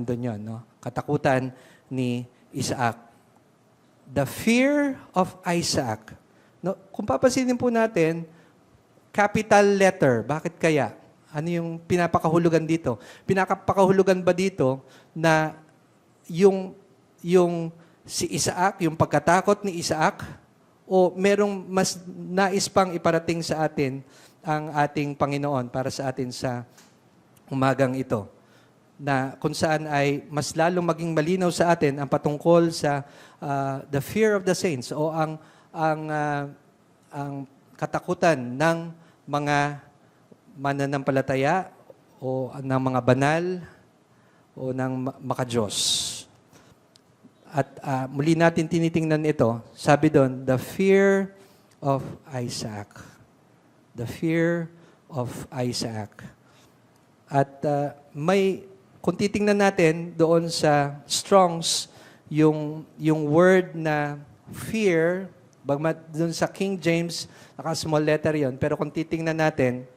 Doon yun, no? Katakutan ni Isaac. The fear of Isaac. No, kung papansinin po natin, capital letter. Bakit kaya? Ano yung pinapakahulugan dito? Pinapakahulugan ba dito na yung si Isaac, yung pagkatakot ni Isaac, o merong mas nais pang iparating sa atin ang ating Panginoon para sa atin sa umagang ito? Na kung saan ay mas lalong maging malinaw sa atin ang patungkol sa the fear of the saints o ang katakutan ng mga mananampalataya o ng mga banal o ng makadiyos. At muli natin tinitingnan ito. Sabi doon, the fear of Isaac. The fear of Isaac. At kung titingnan natin doon sa Strong's, yung word na fear, bagmat doon sa King James, naka-small letter yon. Pero kung titingnan natin,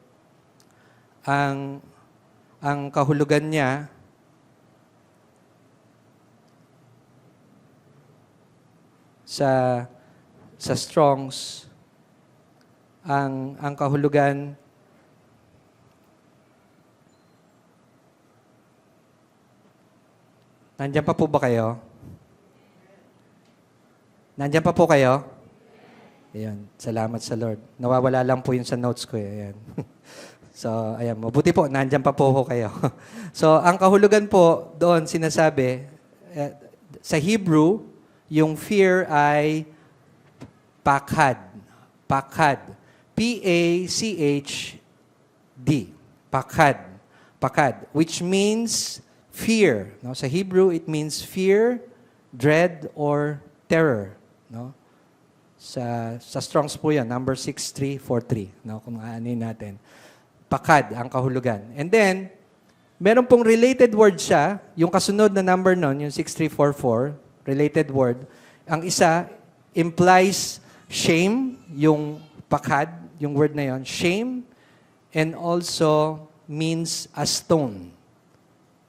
ang kahulugan niya, sa Strong's, ang kahulugan, nandiyan pa po ba kayo? Nandiyan pa po kayo? Ayan, salamat sa Lord. Nawawala lang po yun sa notes ko. Ayan. So, ayan, mabuti po, nandiyan pa po kayo. So, ang kahulugan po doon sinasabi, sa Hebrew, yung fear ay pakhad. Pakhad. P-A-C-H-D. Pakhad. Pakhad. Which means fear. No? Sa Hebrew, it means fear, dread, or terror. No? Sa Strong's po yan, number 6343. No? Kung aanin natin. Pakad ang kahulugan. And then, meron pong related word siya, yung kasunod na number nun, yung 6344, related word. Ang isa implies shame, yung pakad, yung word na yon, shame, and also means a stone.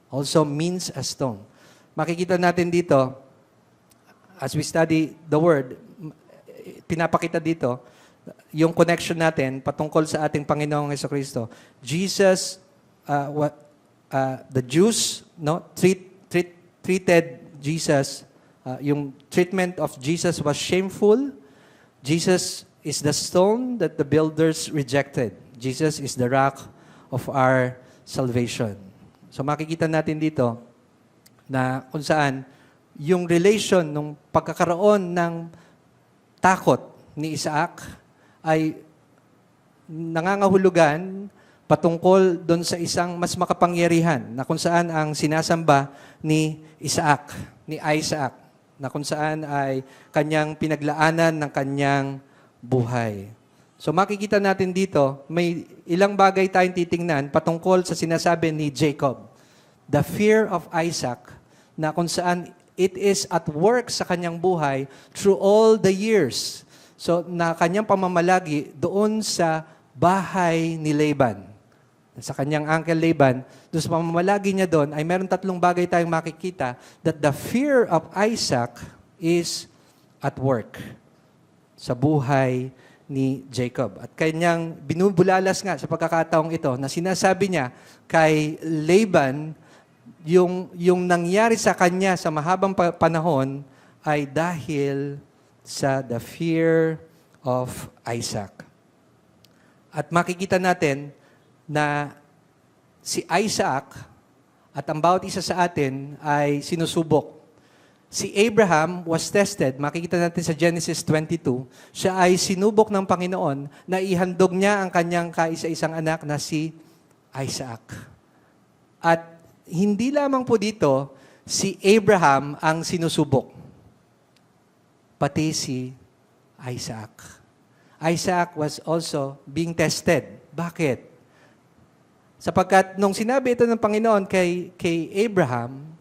Also means a stone. Makikita natin dito, as we study the word, pinapakita dito, yung connection natin patungkol sa ating Panginoong Jesucristo. Jesus, the Jews, no, treated Jesus, yung treatment of Jesus was shameful. Jesus is the stone that the builders rejected. Jesus is the rock of our salvation. So makikita natin dito na kung saan yung relation ng pagkakaroon ng takot ni Isaac ay nangangahulugan patungkol doon sa isang mas makapangyarihan na kung saan ang sinasamba ni Isaac, na kung saan ay kanyang pinaglaanan ng kanyang buhay. So makikita natin dito, may ilang bagay tayong titingnan patungkol sa sinasabi ni Jacob. The fear of Isaac, na kung saan it is at work sa kanyang buhay through all the years. So na kanyang pamamalagi doon sa bahay ni Laban. Sa kanyang uncle Laban, doon sa pamamalagi niya doon, ay meron tatlong bagay tayong makikita that the fear of Isaac is at work sa buhay ni Jacob. At kanyang binubulalas nga sa pagkakataong ito na sinasabi niya kay Laban, yung nangyari sa kanya sa mahabang panahon ay dahil sa the fear of Isaac. At makikita natin na si Isaac at ang bawat isa sa atin ay sinusubok. Si Abraham was tested, makikita natin sa Genesis 22, siya ay sinubok ng Panginoon na ihandog niya ang kanyang kaisa-isang anak na si Isaac. At hindi lamang po dito, si Abraham ang sinusubok, pati si Isaac. Isaac was also being tested. Bakit? Sapagkat nung sinabi ito ng Panginoon kay Abraham,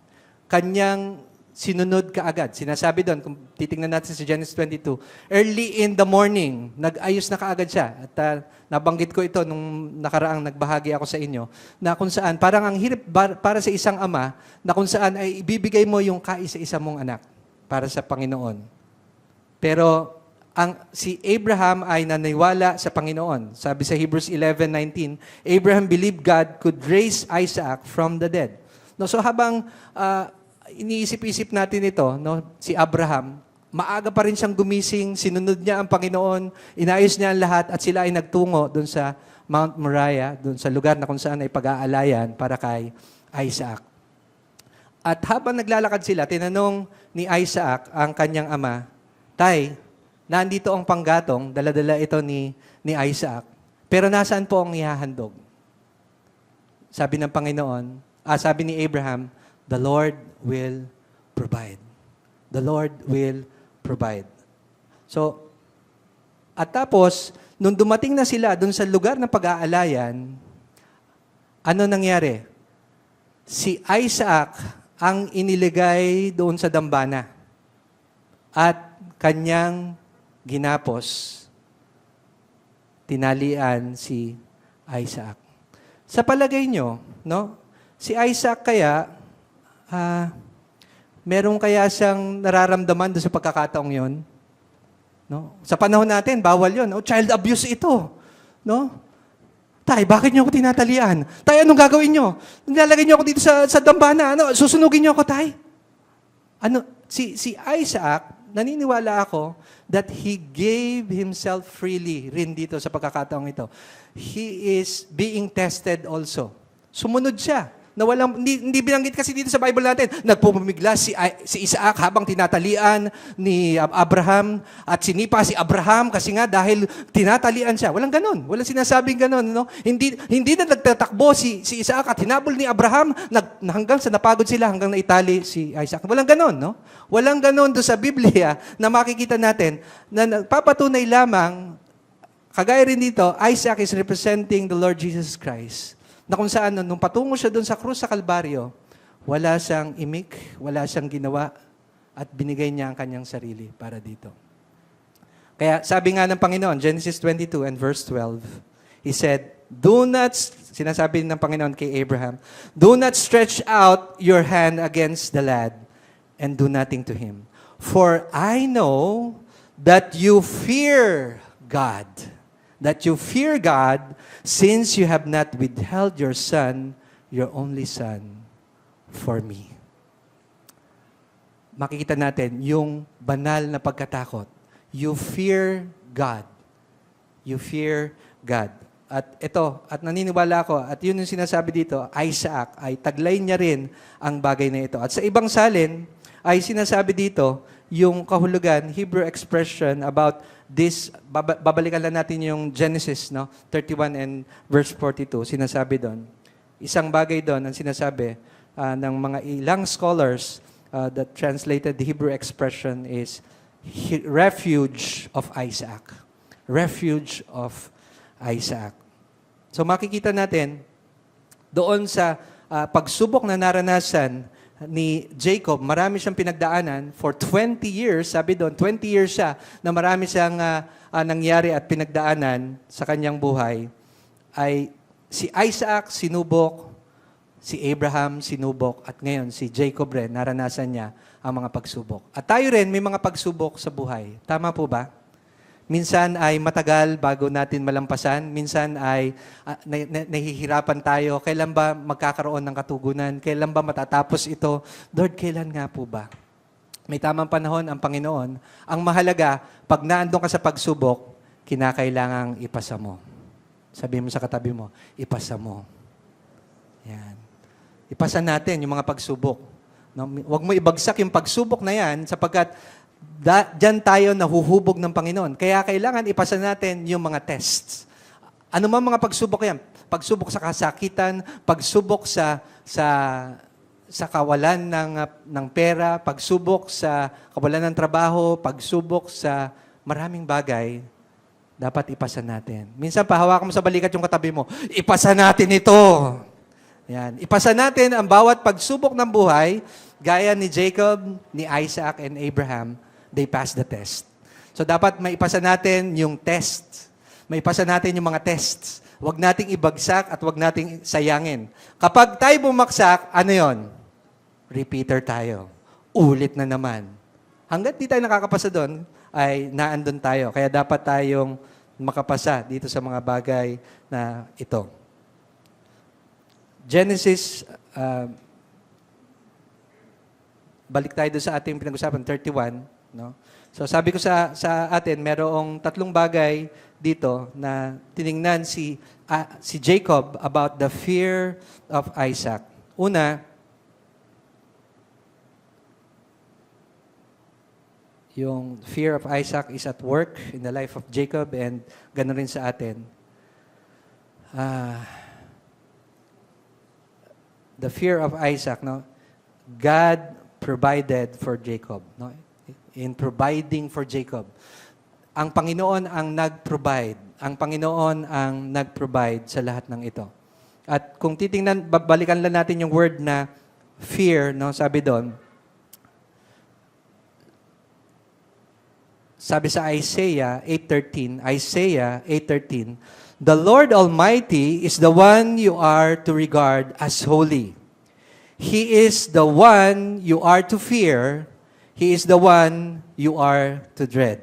kanyang sinunod kaagad. Sinasabi doon, kung titingnan natin sa Genesis 22, early in the morning, nag-ayos na kaagad siya. At nabanggit ko ito nung nakaraang nagbahagi ako sa inyo, na kung saan, parang ang hirap para sa isang ama, na kung saan ay ibibigay mo yung kaisa-isa mong anak para sa Panginoon. Pero si Abraham ay naniwala sa Panginoon. Sabi sa Hebrews 11:19, Abraham believed God could raise Isaac from the dead. No, so habang iniisip-isip natin ito, no, si Abraham, maaga pa rin siyang gumising, sinunod niya ang Panginoon, inayos niya ang lahat at sila ay nagtungo doon sa Mount Moriah, doon sa lugar na kung saan ay pag-aalayan para kay Isaac. At habang naglalakad sila, tinanong ni Isaac ang kanyang ama, Tay, nandito ang panggatong, dala-dala ito ni Isaac. Pero nasaan po ang ihahandog? Sabi ng Panginoon, sabi ni Abraham, the Lord will provide. The Lord will provide. So, at tapos, nung dumating na sila dun sa lugar ng pag-aalayan, ano nangyari? Si Isaac ang iniligay doon sa dambana. At kanyang ginapos, tinalian si Isaac. Sa palagay nyo, no? Si Isaac kaya, meron kaya siyang nararamdaman doon sa pagkakataong yon? No? Sa panahon natin, bawal yon. Child abuse ito. No? Tay, bakit niyo ako tinatalian? Tay, anong gagawin niyo? Nilalagay niyo ako dito sa dambana. Ano? Susunugin niyo ako, tay? Si Isaac, naniniwala ako that he gave himself freely rin dito sa pagkakataong ito. He is being tested also. Sumunod siya. Na hindi binanggit kasi dito sa Bible natin, nagpumimigla si Isaac habang tinatalian ni Abraham at sinipa si Abraham kasi nga dahil tinatalian siya. Walang ganun. Walang sinasabing ganun. No? Hindi na nagtatakbo si Isaac at hinabol ni Abraham hanggang sa napagod sila, hanggang naitali si Isaac. Walang ganun. No? Walang ganun doon sa Biblia na makikita natin na nagpapatunay lamang, kagaya rin dito, Isaac is representing the Lord Jesus Christ. Na kung saan, nung patungo siya doon sa krus sa Kalbaryo, wala siyang imik, wala siyang ginawa, at binigay niya ang kanyang sarili para dito. Kaya sabi nga ng Panginoon, Genesis 22 and verse 12, He said, sinasabi ng Panginoon kay Abraham, do not stretch out your hand against the lad and do nothing to him. For I know that you fear God. That you fear God, since you have not withheld your son, your only son, for me. Makikita natin yung banal na pagkatakot. You fear God. You fear God. At ito, at naniniwala ako, at yun yung sinasabi dito, Isaac, ay taglay niya rin ang bagay na ito. At sa ibang salin, ay sinasabi dito, yung kahulugan, Hebrew expression about this, babalikan lang natin yung Genesis, no? 31 and verse 42, sinasabi doon. Isang bagay doon, ang sinasabi ng mga ilang scholars that translated the Hebrew expression is refuge of Isaac. Refuge of Isaac. So makikita natin, doon sa pagsubok na naranasan ni Jacob, marami siyang pinagdaanan for 20 years, sabi doon, 20 years siya na marami siyang nangyari at pinagdaanan sa kanyang buhay, ay si Isaac sinubok, si Abraham sinubok, at ngayon si Jacob rin, naranasan niya ang mga pagsubok. At tayo rin may mga pagsubok sa buhay. Tama po ba? Minsan ay matagal bago natin malampasan. Minsan ay nahihirapan tayo. Kailan ba magkakaroon ng katugunan? Kailan ba matatapos ito? Lord, kailan nga po ba? May tamang panahon ang Panginoon. Ang mahalaga, pag naandun ka sa pagsubok, kinakailangang ipasa mo. Sabihin mo sa katabi mo, ipasa mo. Yan. Ipasa natin yung mga pagsubok. No? Huwag mo ibagsak yung pagsubok na yan sapagkat diyan tayo nahuhubog ng Panginoon. Kaya kailangan ipasa natin yung mga tests. Ano man mga pagsubok yan? Pagsubok sa kasakitan, pagsubok sa kawalan ng pera, pagsubok sa kawalan ng trabaho, pagsubok sa maraming bagay, dapat ipasa natin. Minsan pahawakan mo sa balikat yung katabi mo, ipasa natin ito. Yan. Ipasa natin ang bawat pagsubok ng buhay gaya ni Jacob, ni Isaac, and Abraham, they passed the test. So dapat maipasa natin yung test. Maipasa natin yung mga tests. Huwag nating ibagsak at huwag nating sayangin. Kapag tayo bumaksak, ano yon? Repeater tayo. Ulit na naman. Hanggat di tayo nakakapasa doon, ay naandun tayo. Kaya dapat tayong makapasa dito sa mga bagay na ito. Genesis, balik tayo doon sa ating pinag-usapan, 31. No? So sabi ko sa atin, merong tatlong bagay dito na tiningnan si Jacob about the fear of Isaac. Una, yung fear of Isaac is at work in the life of Jacob and gano'n rin sa atin. The fear of Isaac, no? God provided for Jacob, no? In providing for Jacob. Ang Panginoon ang nag-provide. Ang Panginoon ang nag-provide sa lahat ng ito. At kung titingnan, balikan lang natin yung word na fear, no? Sabi doon, sabi sa Isaiah 8:13, the Lord Almighty is the one you are to regard as holy. He is the one you are to fear. He is the one you are to dread.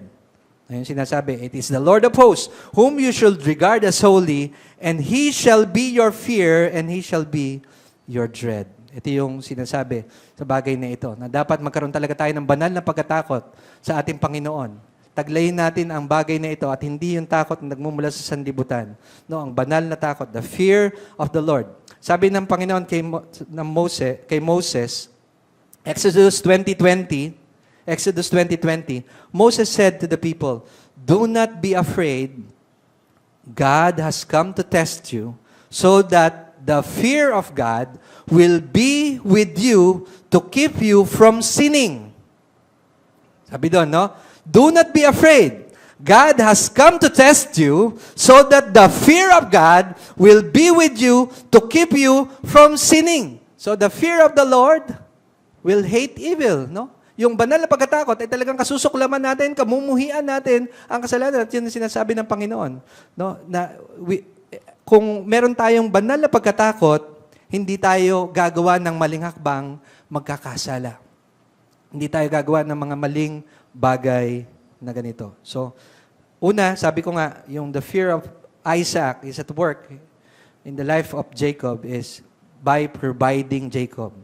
Ayun sinasabi, it is the Lord of hosts, whom you should regard as holy, and He shall be your fear, and He shall be your dread. Ito yung sinasabi sa bagay na ito, na dapat magkaroon talaga tayo ng banal na pagkatakot sa ating Panginoon. Taglayin natin ang bagay na ito at hindi yung takot na nagmumula sa sanlibutan. No, ang banal na takot, the fear of the Lord. Sabi ng Panginoon kay Moses, Exodus 20:20, Moses said to the people, "Do not be afraid. God has come to test you so that the fear of God will be with you to keep you from sinning." Sabi doon, no? Do not be afraid. God has come to test you so that the fear of God will be with you to keep you from sinning. So the fear of the Lord will hate evil, no? Yung banal na pagkatakot ay talagang kasusuklaman natin, kamumuhian natin ang kasalanan. At yun ang sinasabi ng Panginoon. No? Na kung meron tayong banal na pagkatakot, hindi tayo gagawa ng maling hakbang, magkakasala. Hindi tayo gagawa ng mga maling bagay na ganito. So, una, sabi ko nga, yung the fear of Isaac is at work in the life of Jacob is by providing Jacob.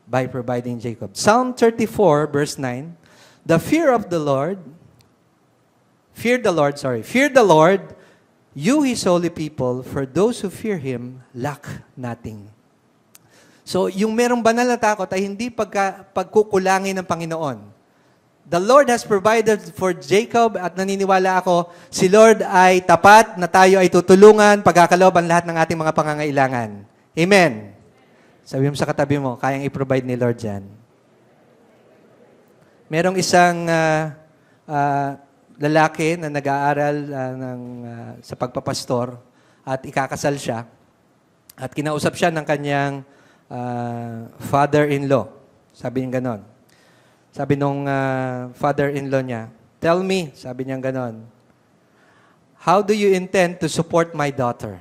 By providing Jacob. Psalm 34, verse 9, the fear of the Lord, fear the Lord, you His holy people, for those who fear Him, lack nothing. So, yung merong banal na takot ay hindi pagkukulangin ng Panginoon. The Lord has provided for Jacob at naniniwala ako, si Lord ay tapat na tayo ay tutulungan pagkakaloob ang lahat ng ating mga pangangailangan. Amen. Sabi mo sa katabi mo, kayang i-provide ni Lord yan. Merong isang lalaki na nag-aaral sa pagpapastor at ikakasal siya at kinausap siya ng kanyang father-in-law. Sabi niya ganon. Sabi nung father-in-law niya, "Tell me," sabi niya ganon, "how do you intend to support my daughter?"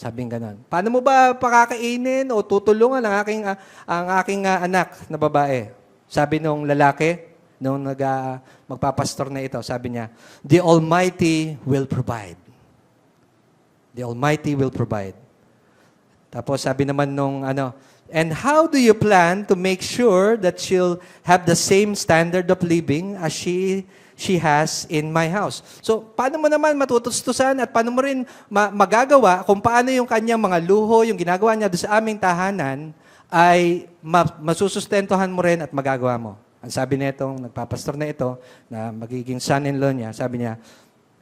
Sabi niya ganon. Paano mo ba pakakainin o tutulungan ang aking anak na babae? Sabi nung lalaki, nung magpapastor na ito, sabi niya, "The Almighty will provide." The Almighty will provide. Tapos sabi naman nung "And how do you plan to make sure that she'll have the same standard of living as she has in my house?" So, paano mo naman matutustusan at paano mo rin magagawa kung paano yung kanyang mga luho, yung ginagawa niya doon sa aming tahanan, ay masusustentohan mo rin at magagawa mo. Ang sabi nitong nagpapastor na ito, na magiging son-in-law niya, sabi niya,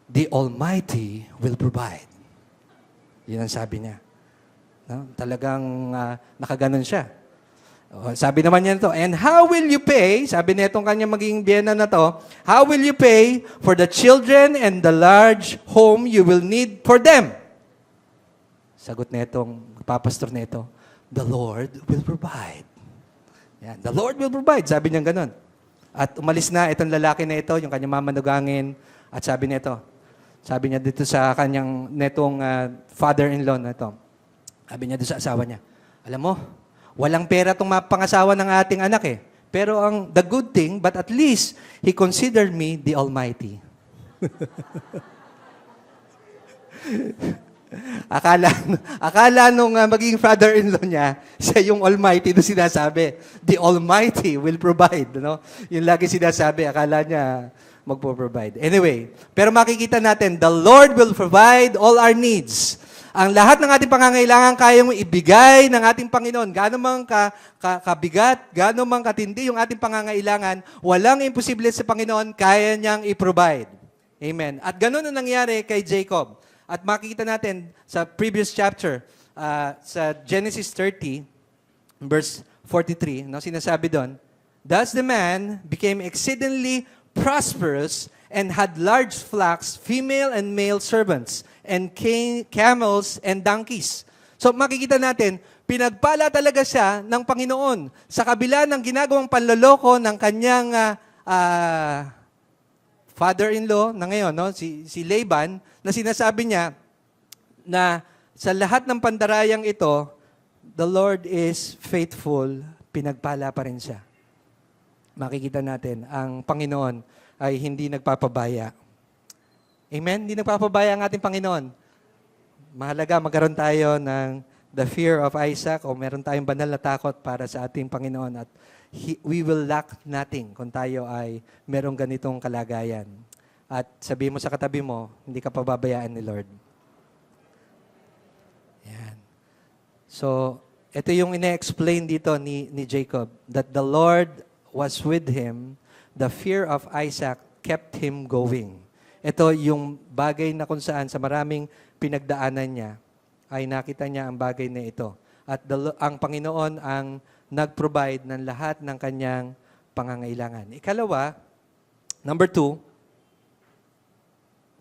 "The Almighty will provide." Yun ang sabi niya. No? Talagang nakaganon siya. Sabi naman niya ito, "And how will you pay?" Sabi nitong kanyang magiging biyena na to, "How will you pay for the children and the large home you will need for them?" Sagot nitong papastor nito, "The Lord will provide." Yan. The Lord will provide. Sabi niya ganun. At umalis na itong lalaki na ito, yung kanyang mamanugangin, at sabi niya dito sa kanyang netong father-in-law na ito, sabi niya dito sa asawa niya, alam mo, walang pera itong mapangasawa ng ating anak eh. Pero the good thing, but at least, he considered me the Almighty. Akala nung magiging father-in-law niya, siya yung Almighty na sinasabi. The Almighty will provide. No? Yung lagi sinasabi, akala niya magpo-provide. Anyway, pero makikita natin, the Lord will provide all our needs. Ang lahat ng ating pangangailangan kaya mo ibigay ng ating Panginoon. Gaano mang kabigat, gaano mang katindi yung ating pangangailangan, walang imposible sa Panginoon, kaya niyang i-provide. Amen. At ganun ang nangyari kay Jacob. At makikita natin sa previous chapter, sa Genesis 30, verse 43, no, sinasabi doon, thus the man became exceedingly prosperous and had large flocks, female and male servants, and camels and donkeys. So makikita natin, pinagpala talaga siya ng Panginoon sa kabila ng ginagawang panloloko ng kanyang father-in-law na ngayon, no, si Laban, na sinasabi niya na sa lahat ng pandarayang ito, the Lord is faithful, pinagpala pa rin siya. Makikita natin, ang Panginoon ay hindi nagpapabaya. Amen? Hindi nagpapabaya ang ating Panginoon. Mahalaga magkaroon tayo ng the fear of Isaac o meron tayong banal na takot para sa ating Panginoon at we will lack nothing kung tayo ay merong ganitong kalagayan. At sabi mo sa katabi mo, hindi ka pababayaan ni Lord. Yan. So, ito yung ine-explain dito ni Jacob, that the Lord was with him, the fear of Isaac kept him going. Ito yung bagay na kung saan sa maraming pinagdaanan niya, ay nakita niya ang bagay na ito. At ang Panginoon ang nag-provide ng lahat ng kanyang pangangailangan. Ikalawa, number 2,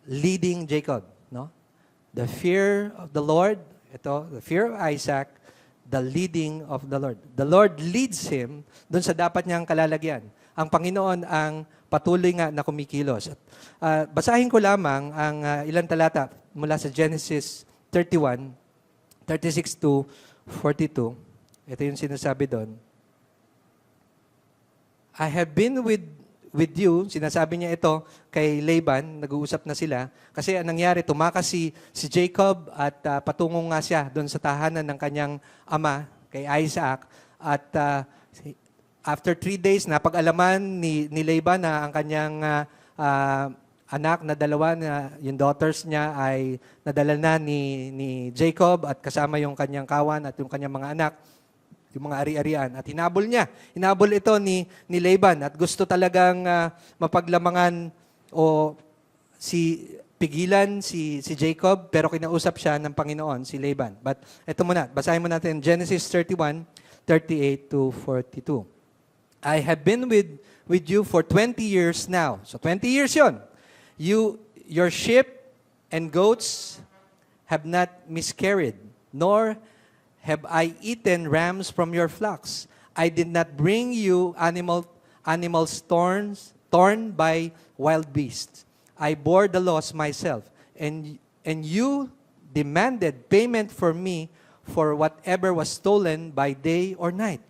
leading Jacob. No? The fear of the Lord, ito, the fear of Isaac, the leading of the Lord. The Lord leads him doon sa dapat niyang kalalagyan. Ang Panginoon ang patuloy nga na kumikilos. Basahin ko lamang ang ilang talata mula sa Genesis 31, 36 to 42. Ito yung sinasabi doon. I have been with you, sinasabi niya ito kay Laban, nag-uusap na sila. Kasi anong nangyari, tumakas si Jacob at patungo nga siya doon sa tahanan ng kanyang ama, kay Isaac. At after 3 days, napag-alaman ni Laban na ang kanyang anak na dalawa, na yung daughters niya ay nadala na ni Jacob at kasama yung kanyang kawan at yung kanyang mga anak, yung mga ari-arian. At hinabol ito ni Laban at gusto talagang mapaglamangan o pigilan si Jacob, pero kinausap siya ng Panginoon, si Laban. But ito muna, basahin mo natin Genesis 31, 38 to 42. I have been with you for 20 years now. So 20 years yon. Your sheep and goats have not miscarried, nor have I eaten rams from your flocks. I did not bring you animals torn by wild beasts. I bore the loss myself, and you demanded payment for me for whatever was stolen by day or night.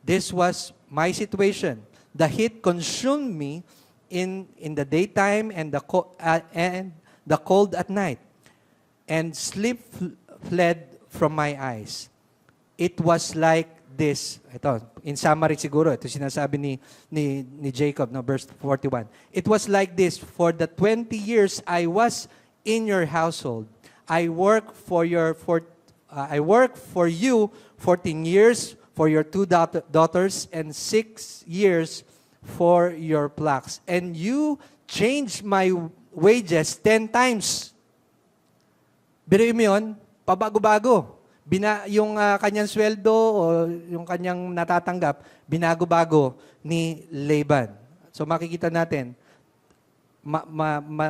This was my situation. The heat consumed me in the daytime and the cold at night, and sleep fled from my eyes. It was like this. Ito, in summary siguro, ito sinasabi ni Jacob, no, verse 41. It was like this, for the 20 years I was in your household. I worked for you 14 years for your 2 daughters and 6 years for your flocks. And you changed my wages 10 times. Biruin mo yun, pabago-bago. Yung kanyang sweldo o yung kanyang natatanggap, binago-bago ni Laban. So makikita natin,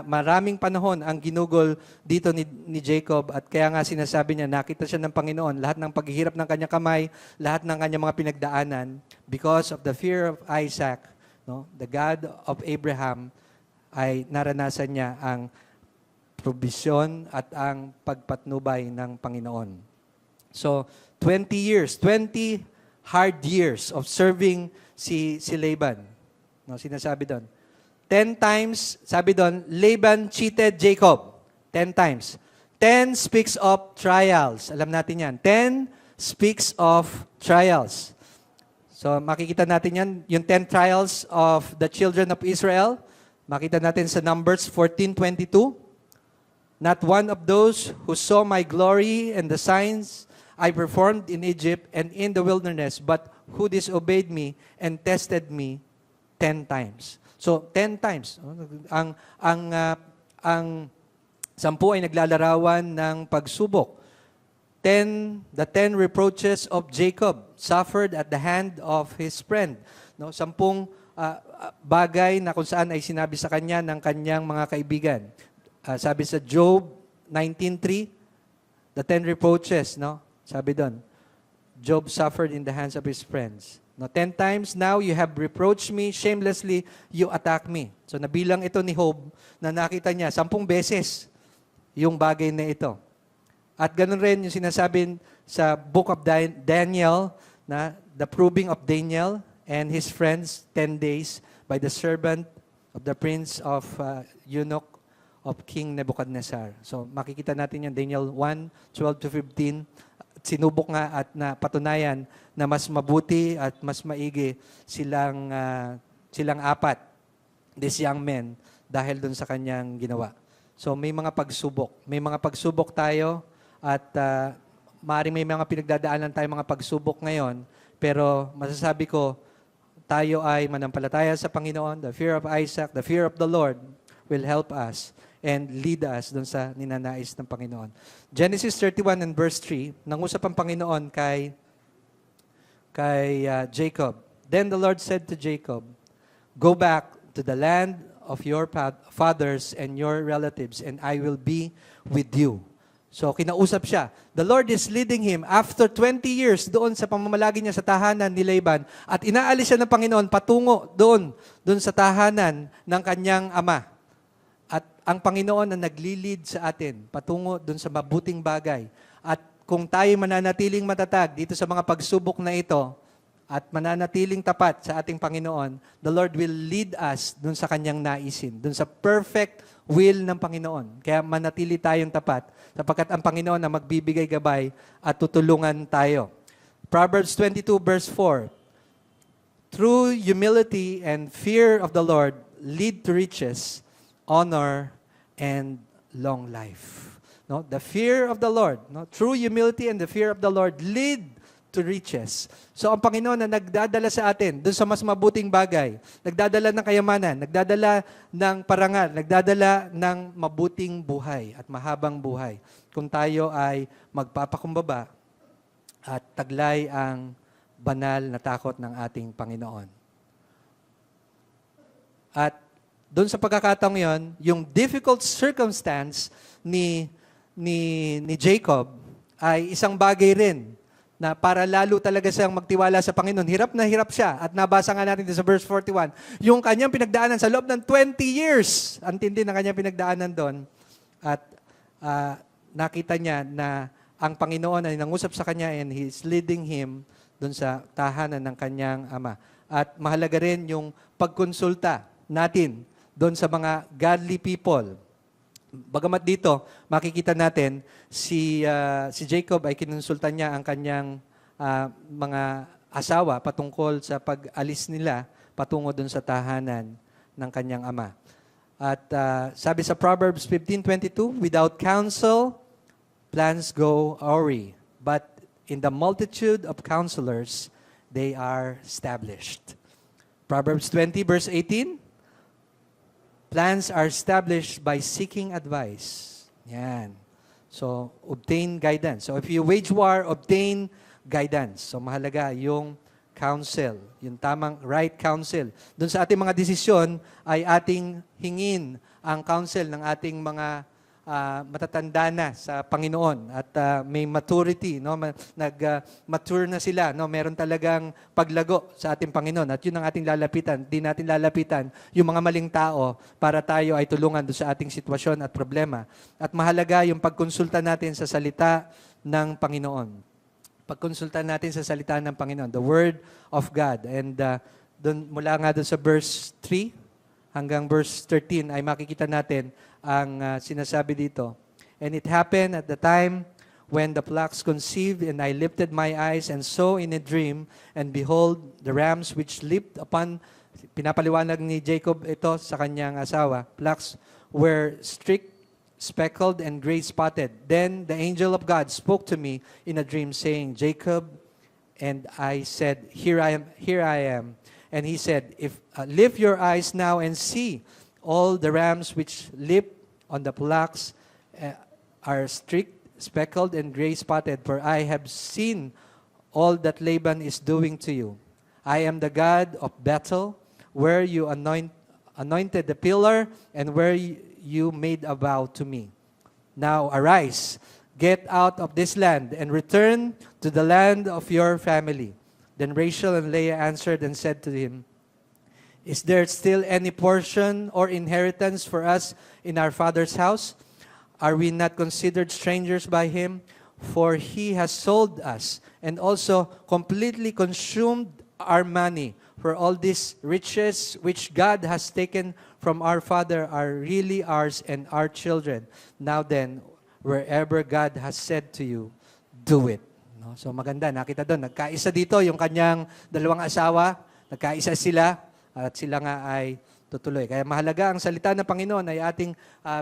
maraming panahon ang ginugol dito ni Jacob at kaya nga sinasabi niya, nakita siya ng Panginoon, lahat ng paghihirap ng kanyang kamay, lahat ng kanyang mga pinagdaanan, because of the fear of Isaac, no, the God of Abraham, ay naranasan niya ang provision at ang pagpatnubay ng Panginoon. So, 20 years, 20 hard years of serving si Laban. No, sinasabi doon. 10 times, sabi doon, Laban cheated Jacob. 10 times. 10 speaks of trials. Alam natin yan. 10 speaks of trials. So, makikita natin yan. Yung 10 trials of the children of Israel. Makita natin sa Numbers 14:22. Not one of those who saw my glory and the signs I performed in Egypt and in the wilderness, but who disobeyed me and tested me 10 times. So, 10 times. Ang 10 ay naglalarawan ng pagsubok. The 10 reproaches of Jacob suffered at the hand of his friend. No, 10 bagay na kung saan ay sinabi sa kanya ng kanyang mga kaibigan. Sabi sa Job 19:3, the 10 reproaches, no? Sabi doon, Job suffered in the hands of his friends. No, 10 times now you have reproached me, shamelessly you attack me. So nabilang ito ni Job na nakita niya 10 beses yung bagay na ito. At ganoon rin yung sinasabi sa Book of Daniel, na the proving of Daniel and his friends 10 days by the servant of the prince of eunuch of King Nebuchadnezzar. So makikita natin yan, Daniel 1:12-15. Sinubok nga at napatunayan na mas mabuti at mas maigi silang apat, these young men, dahil dun sa kanyang ginawa. So may mga pagsubok. May mga pagsubok tayo at maaaring may mga pinagdadaanan tayo mga pagsubok ngayon, pero masasabi ko, tayo ay manampalataya sa Panginoon. The fear of Isaac, the fear of the Lord will help us and lead us dun sa ninanais ng Panginoon. Genesis 31 and verse 3, nangusap ang Panginoon kay Jacob. Then the Lord said to Jacob, "Go back to the land of your fathers and your relatives, and I will be with you." So, kinausap siya. The Lord is leading him after 20 years doon sa pamamalagi niya sa tahanan ni Laban, at inaalis siya ng Panginoon patungo doon sa tahanan ng kanyang ama. At ang Panginoon na nagli-lead sa atin patungo doon sa mabuting bagay. At kung tayo mananatiling matatag dito sa mga pagsubok na ito at mananatiling tapat sa ating Panginoon, the Lord will lead us doon sa kanyang naisin, doon sa perfect will ng Panginoon. Kaya manatili tayong tapat sapagkat ang Panginoon na magbibigay gabay at tutulungan tayo. Proverbs 22 verse 4, "True humility and fear of the Lord lead to riches, honor, and long life." No, the fear of the Lord, no, true humility and the fear of the Lord lead to riches. So ang Panginoon na nagdadala sa atin doon sa mas mabuting bagay, nagdadala ng kayamanan, nagdadala ng parangal, nagdadala ng mabuting buhay at mahabang buhay. Kung tayo ay magpapakumbaba at taglay ang banal na takot ng ating Panginoon. At doon sa pagkakataong yon, yung difficult circumstance ni Jacob ay isang bagay rin na para lalo talaga siyang magtiwala sa Panginoon. Hirap na hirap siya. At nabasa nga natin sa verse 41, yung kanyang pinagdaanan sa loob ng 20 years. Ang tindi ng kanyang pinagdaanan doon. At nakita niya na ang Panginoon ay nangusap sa kanya and He is leading him doon sa tahanan ng kanyang ama. At mahalaga rin yung pagkonsulta natin doon sa mga godly people. Bagamat dito, makikita natin, si Jacob ay kinonsulta niya ang kanyang mga asawa patungkol sa pag-alis nila patungo dun sa tahanan ng kanyang ama. At sabi sa Proverbs 15:22, "Without counsel, plans go awry, but in the multitude of counselors, they are established." Proverbs 20 verse 18, "Plans are established by seeking advice." Yan. So, obtain guidance. So, if you wage war, obtain guidance. So, mahalaga yung counsel. Yung tamang right counsel. Doon sa ating mga desisyon ay ating hingin ang counsel ng ating mga matatanda na sa Panginoon at may maturity, no? Nag-mature na sila, no? Meron talagang paglago sa ating Panginoon at yun ang ating lalapitan. Di natin lalapitan yung mga maling tao para tayo ay tulungan doon sa ating sitwasyon at problema. At mahalaga yung pagkonsulta natin sa salita ng Panginoon. Pagkonsulta natin sa salita ng Panginoon, the Word of God. And mula nga doon sa verse 3 hanggang verse 13 ay makikita natin ang sinasabi dito. And it happened at the time when the flocks conceived, and I lifted my eyes and saw in a dream, and behold, the rams which leaped upon, pinapaliwanag ni Jacob ito sa kanyang asawa, flocks were streaked, speckled, and gray-spotted. Then the angel of God spoke to me in a dream, saying, Jacob, and I said, Here I am. And he said, lift your eyes now and see, all the rams which leap on the flocks are streaked, speckled, and gray-spotted, for I have seen all that Laban is doing to you. I am the God of Bethel, where you anointed the pillar, and where you made a vow to me. Now arise, get out of this land, and return to the land of your family. Then Rachel and Leah answered and said to him, Is there still any portion or inheritance for us in our father's house? Are we not considered strangers by him? For he has sold us and also completely consumed our money. For all these riches which God has taken from our father are really ours and our children. Now then, wherever God has said to you, do it. No? So maganda, nakita doon. Nagkaisa dito yung kanyang dalawang asawa. Nagkaisa sila. At sila nga ay tutuloy. Kaya mahalaga ang salita ng Panginoon ay ating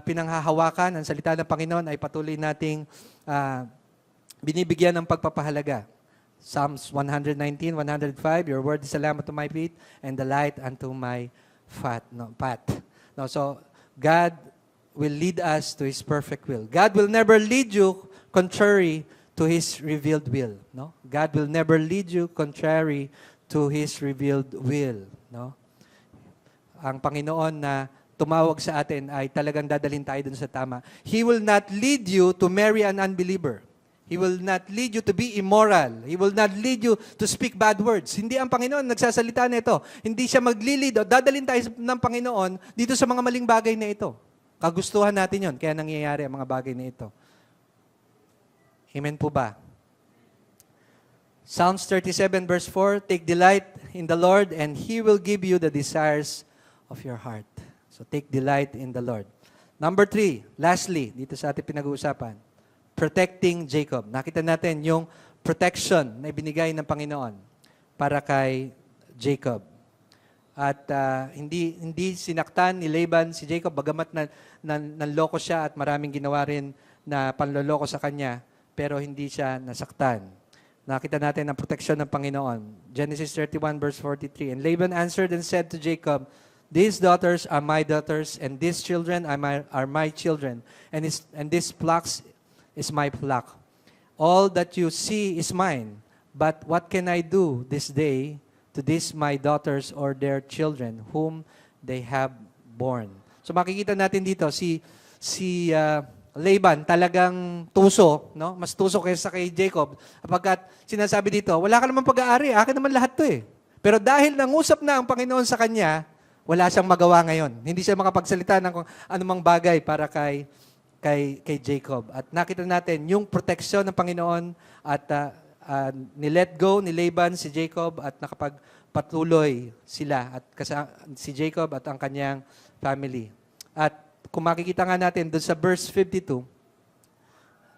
pinanghahawakan. Ang salita ng Panginoon ay patuloy nating binibigyan ng pagpapahalaga. Psalms 119, 105, Your word is a lamp unto my feet and the light unto my path. No, so, God will lead us to His perfect will. God will never lead you contrary to His revealed will. No? God will never lead you contrary to His revealed will. No? Ang Panginoon na tumawag sa atin ay talagang dadalhin tayo dun sa tama. He will not lead you to marry an unbeliever. He will not lead you to be immoral. He will not lead you to speak bad words. Hindi ang Panginoon nagsasalita nito. Hindi siya maglilid o dadalhin tayo ng Panginoon dito sa mga maling bagay na ito. Kagustuhan natin yon, kaya nangyayari ang mga bagay na ito. Amen po ba? Psalms 37 verse 4, Take delight in the Lord and He will give you the desires of your heart. So take delight in the Lord. Number 3, lastly, dito sa ating pinag-uusapan, protecting Jacob. Nakita natin yung protection na ibinigay ng Panginoon para kay Jacob. At hindi sinaktan ni Laban si Jacob, bagamat nanloko siya at maraming ginawa rin na panloloko sa kanya, pero hindi siya nasaktan. Nakita natin ang protection ng Panginoon. Genesis 31 verse 43, And Laban answered and said to Jacob, These daughters are my daughters, and these children are my children, and this flocks is my flock. All that you see is mine, but what can I do this day to these my daughters or their children, whom they have born? So makikita natin dito, si Laban talagang tuso, no? Mas tuso kaysa kay Jacob. Kapagkat sinasabi dito, wala ka naman pag-aari, akin naman lahat to eh. Pero dahil nangusap na ang Panginoon sa kanya, wala siyang magawa ngayon. Hindi siya makapagsalita ng kung anumang bagay para kay Jacob. At nakita natin yung proteksyon ng Panginoon at ni-let go ni Laban si Jacob at nakapagpatuloy sila at si Jacob at ang kanyang family. At kung makikita nga natin doon sa verse 52,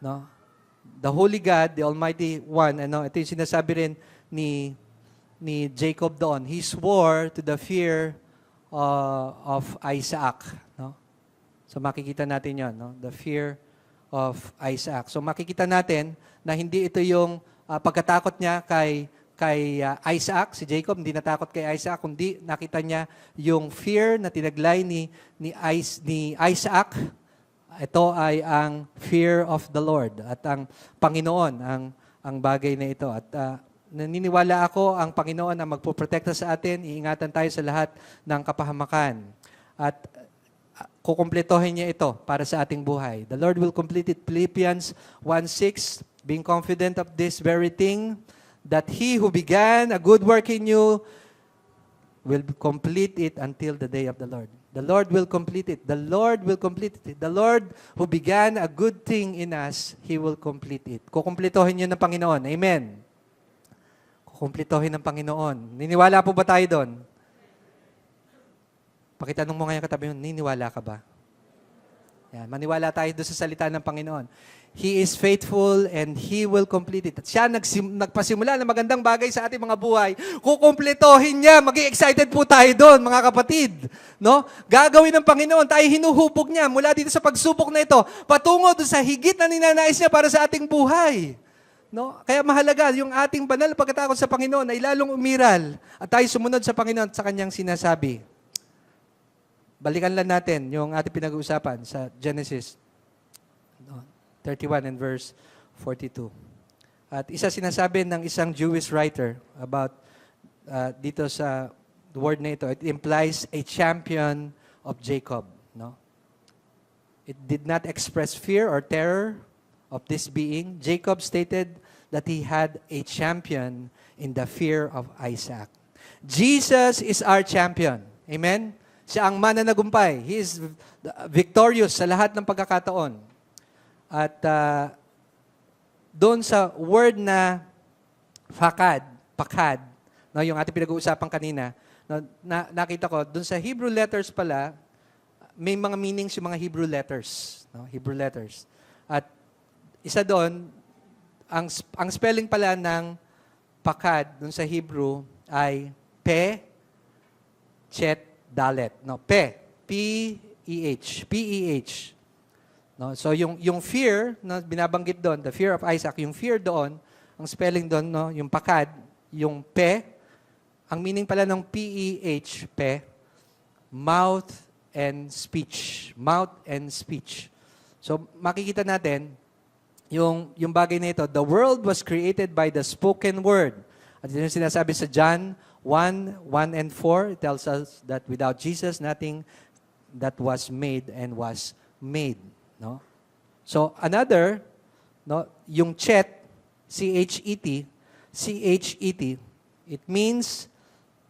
no? The Holy God, the Almighty One, ito yung sinasabi rin ni Jacob doon. He swore to the fear of Isaac, no? So makikita natin 'yon, no? The fear of Isaac. So makikita natin na hindi ito yung pagkatakot niya kay Isaac, si Jacob, hindi natakot kay Isaac, kundi nakita niya yung fear na tinaglay ni Isaac. Ito ay ang fear of the Lord at ang Panginoon ang bagay na ito. At naniniwala ako ang Panginoon ang magpoprotekta sa atin, iingatan tayo sa lahat ng kapahamakan. At kukumpletohin niya ito para sa ating buhay. The Lord will complete it. Philippians 1:6, being confident of this very thing, that He who began a good work in you will complete it until the day of the Lord. The Lord will complete it. The Lord will complete it. The Lord who began a good thing in us, He will complete it. Kukumpletohin yun ng Panginoon. Amen. Kukumpletohin ng Panginoon. Niniwala po ba tayo doon? Pakitanong mo ngayon katabi mo, niniwala ka ba? Yan, maniwala tayo doon sa salita ng Panginoon. He is faithful and He will complete it. At siya nagpasimula ng magandang bagay sa ating mga buhay. Kukumpletohin niya. Maging excited po tayo doon, mga kapatid. No? Gagawin ng Panginoon. Tayo hinuhubog niya mula dito sa pagsubok na ito. Patungo doon sa higit na ninanais niya para sa ating buhay. No? Kaya mahalaga, yung ating banal na pagkatakot sa Panginoon ay lalong umiral. At tayo sumunod sa Panginoon at sa Kanyang sinasabi. Balikan lang natin yung ating pinag-uusapan sa Genesis 31 and verse 42. At isa sinasabi ng isang Jewish writer about dito sa word na ito, it implies a champion of Jacob. No? It did not express fear or terror of this being. Jacob stated that he had a champion in the fear of Isaac. Jesus is our champion. Amen? Siya ang mananagumpay. He is victorious sa lahat ng pagkakataon. At doon sa word na pakad, no, yung ating pinag-uusapan kanina, no, nakita ko, doon sa Hebrew letters pala, may mga meanings yung mga Hebrew letters. No, Hebrew letters. At isa doon, ang spelling pala ng pakad doon sa Hebrew ay pe, chet, dalet. No, pe. P-E-H. P-E-H. No, so yung fear na binabanggit doon, the fear of Isaac, yung fear doon, ang spelling doon, no, yung pakad, yung pe, ang meaning pala ng P-E-H, pe, mouth and speech. Mouth and speech. So makikita natin, yung bagay na ito, the world was created by the spoken word. At yun yung sinasabi sa John 1:1 and 4, it tells us that without Jesus, nothing that was made and was made. No? So another, no, yung chet, C-H-E-T, it means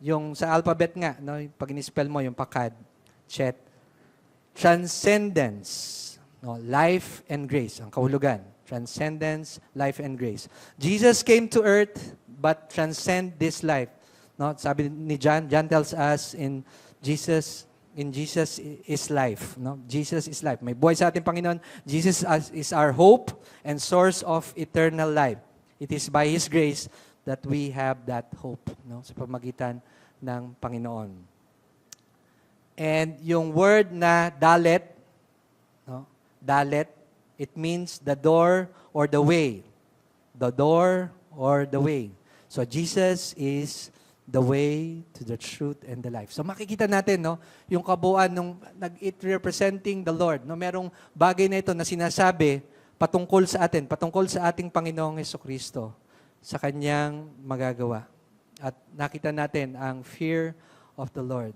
yung sa alphabet nga, no, pag in-spell mo yung pakad, chet, transcendence, no, life and grace, ang kahulugan, transcendence, life and grace. Jesus came to earth but transcend this life. No, sabi ni John tells us in Jesus is life. No? Jesus is life. May buhay sa ating Panginoon. Jesus is our hope and source of eternal life. It is by His grace that we have that hope, no? Sa pamagitan ng Panginoon. And yung word na dalet, no? Dalet, it means the door or the way. The door or the way. So Jesus is the way to the truth and the life. So makikita natin, no, yung kabuuan nung it representing the Lord. No, merong bagay na ito na sinasabi patungkol sa atin, patungkol sa ating Panginoong Jesucristo, sa Kanyang magagawa. At nakita natin ang fear of the Lord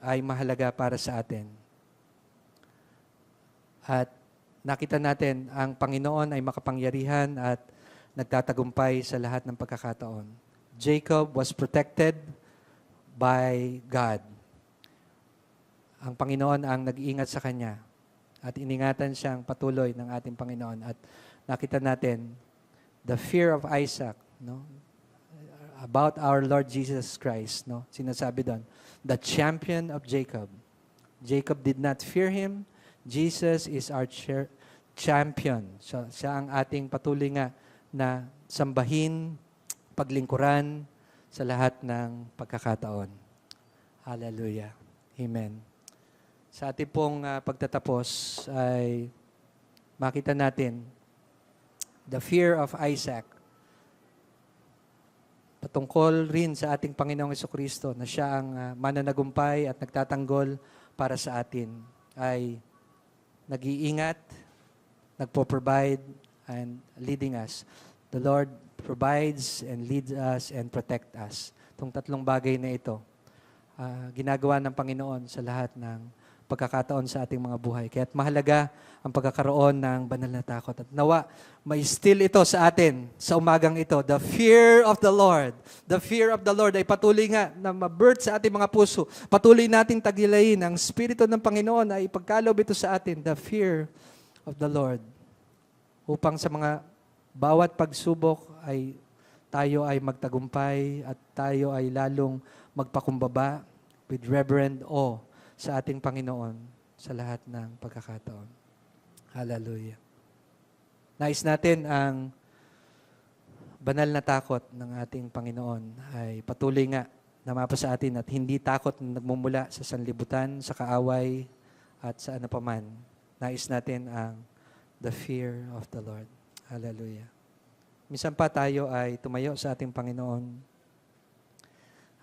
ay mahalaga para sa atin. At nakita natin ang Panginoon ay makapangyarihan at nagtatagumpay sa lahat ng pagkakataon. Jacob was protected by God. Ang Panginoon ang nag-iingat sa kanya at iningatan siyang patuloy ng ating Panginoon. At nakita natin the fear of Isaac, no? About our Lord Jesus Christ, no? Sinasabi doon, the champion of Jacob. Jacob did not fear him. Jesus is our champion. So, siya ang ating patuloy nga na sambahin, paglingkuran sa lahat ng pagkakataon. Hallelujah. Amen. Sa ating pong pagtatapos ay makita natin the fear of Isaac patungkol rin sa ating Panginoong Jesucristo na siya ang mananagumpay at nagtatanggol para sa atin ay nag-iingat, nagpo-provide, and leading us. The Lord provides and leads us and protect us. Itong tatlong bagay na ito, ginagawa ng Panginoon sa lahat ng pagkakataon sa ating mga buhay. Kaya't mahalaga ang pagkakaroon ng banal na takot. At nawa, may still ito sa atin sa umagang ito. The fear of the Lord. The fear of the Lord ay patuloy nga na ma-birth sa ating mga puso. Patuloy nating tagilayin. Ang Espiritu ng Panginoon ay ipagkaloob ito sa atin. The fear of the Lord. Upang sa mga bawat pagsubok ay tayo ay magtagumpay at tayo ay lalong magpakumbaba with reverent awe sa ating Panginoon sa lahat ng pagkakataon. Hallelujah. Nais natin ang banal na takot ng ating Panginoon ay patuloy nga na mapa sa atin at hindi takot na nagmumula sa sanlibutan, sa kaaway, at sa ano paman. Nais natin ang the fear of the Lord. Hallelujah. Minsan pa tayo ay tumayo sa ating Panginoon.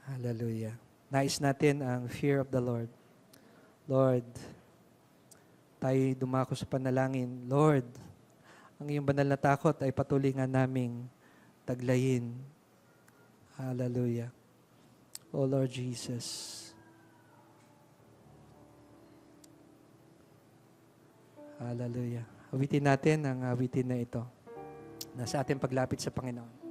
Hallelujah. Nais natin ang fear of the Lord. Lord, tayo dumako sa panalangin. Lord, ang iyong banal na takot ay patuloy nga naming taglayin. Hallelujah. O Lord Jesus. Hallelujah. Awitin natin ang awitin na ito na sa ating paglapit sa Panginoon.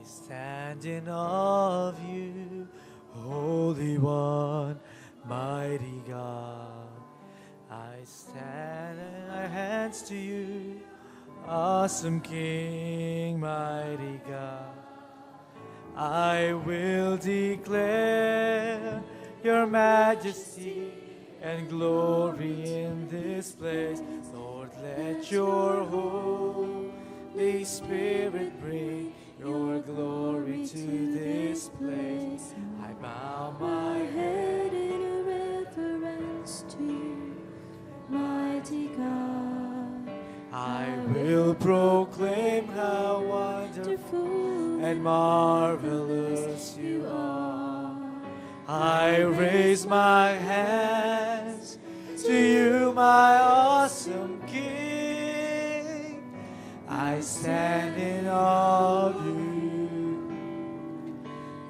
Stand in awe of you, Holy One, mighty God. I stand in our hands to you, awesome King, mighty God. I will declare your majesty and glory in this place. Lord, let your Holy Spirit bring your glory to this place. I bow my head in reverence to you, mighty God. I will proclaim how wonderful and marvelous you are. I raise my hands to you, my awesome King. I stand in awe of you,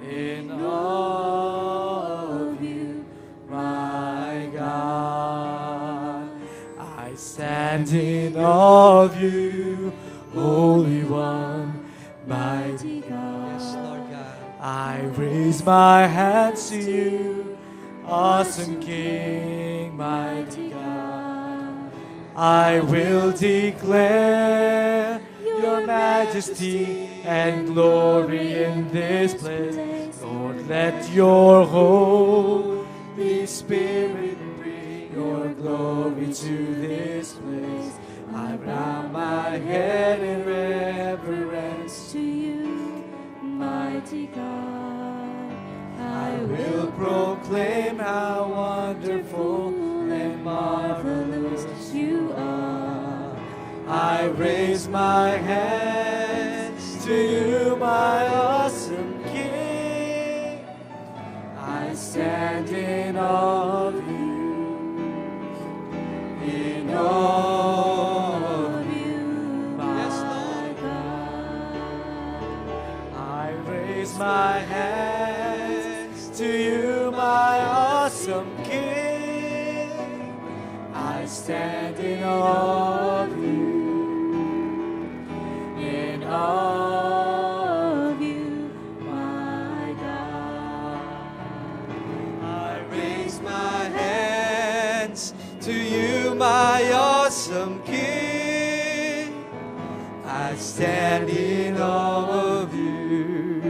in awe of you, my God. I stand in awe of you, Holy One, mighty God. Yes, Lord God. I raise my hands to you, awesome King, mighty God. I will declare your majesty and glory in this place. Lord, let your Holy Spirit bring your glory to this place. I bow my head in reverence To you, mighty God, I will proclaim how wonderful and marvelous you are. I raise my hands to you, my awesome King. I stand in awe of you, in awe of you, Yes, my Lord. God. I raise my hands to you, my awesome King. I stand in awe of you, in awe of you, my God. I raise my Hands to you, my awesome King. I stand in awe of you,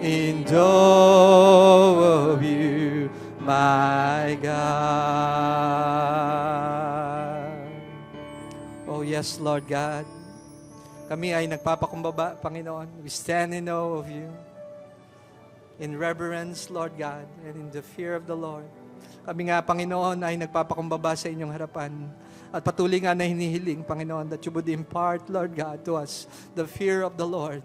in awe of you, my God. Oh yes, Lord God. Kami ay nagpapakumbaba, Panginoon. We stand in awe of you. In reverence, Lord God, and in the fear of the Lord. Kami nga, Panginoon, ay nagpapakumbaba sa inyong harapan. At patuloy nga na hinihiling, Panginoon, that you would impart, Lord God, to us the fear of the Lord.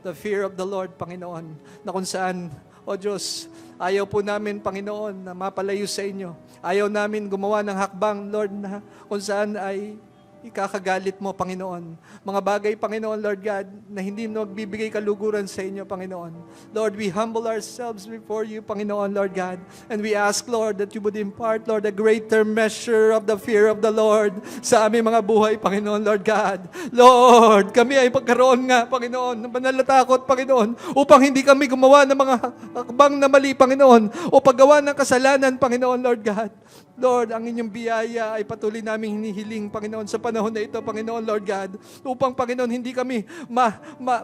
the fear of the Lord, Panginoon, na kung saan, O Diyos, ayaw po namin, Panginoon, na mapalayo sa inyo. Ayaw namin gumawa ng hakbang, Lord, na kung saan ay ikakagalit mo, Panginoon. Mga bagay, Panginoon, Lord God, na hindi magbibigay kaluguran sa inyo, Panginoon. Lord, we humble ourselves before you, Panginoon, Lord God. And we ask, Lord, that you would impart, Lord, a greater measure of the fear of the Lord sa aming mga buhay, Panginoon, Lord God. Lord, kami ay pagkaroon nga, Panginoon, ng banal na takot, Panginoon, upang hindi kami gumawa ng mga hakbang na mali, Panginoon, o paggawa ng kasalanan, Panginoon, Lord God. Lord, ang inyong biyaya ay patuloy naming hinihiling, Panginoon, sa panahon na ito, Panginoon, Lord God, upang, Panginoon, hindi kami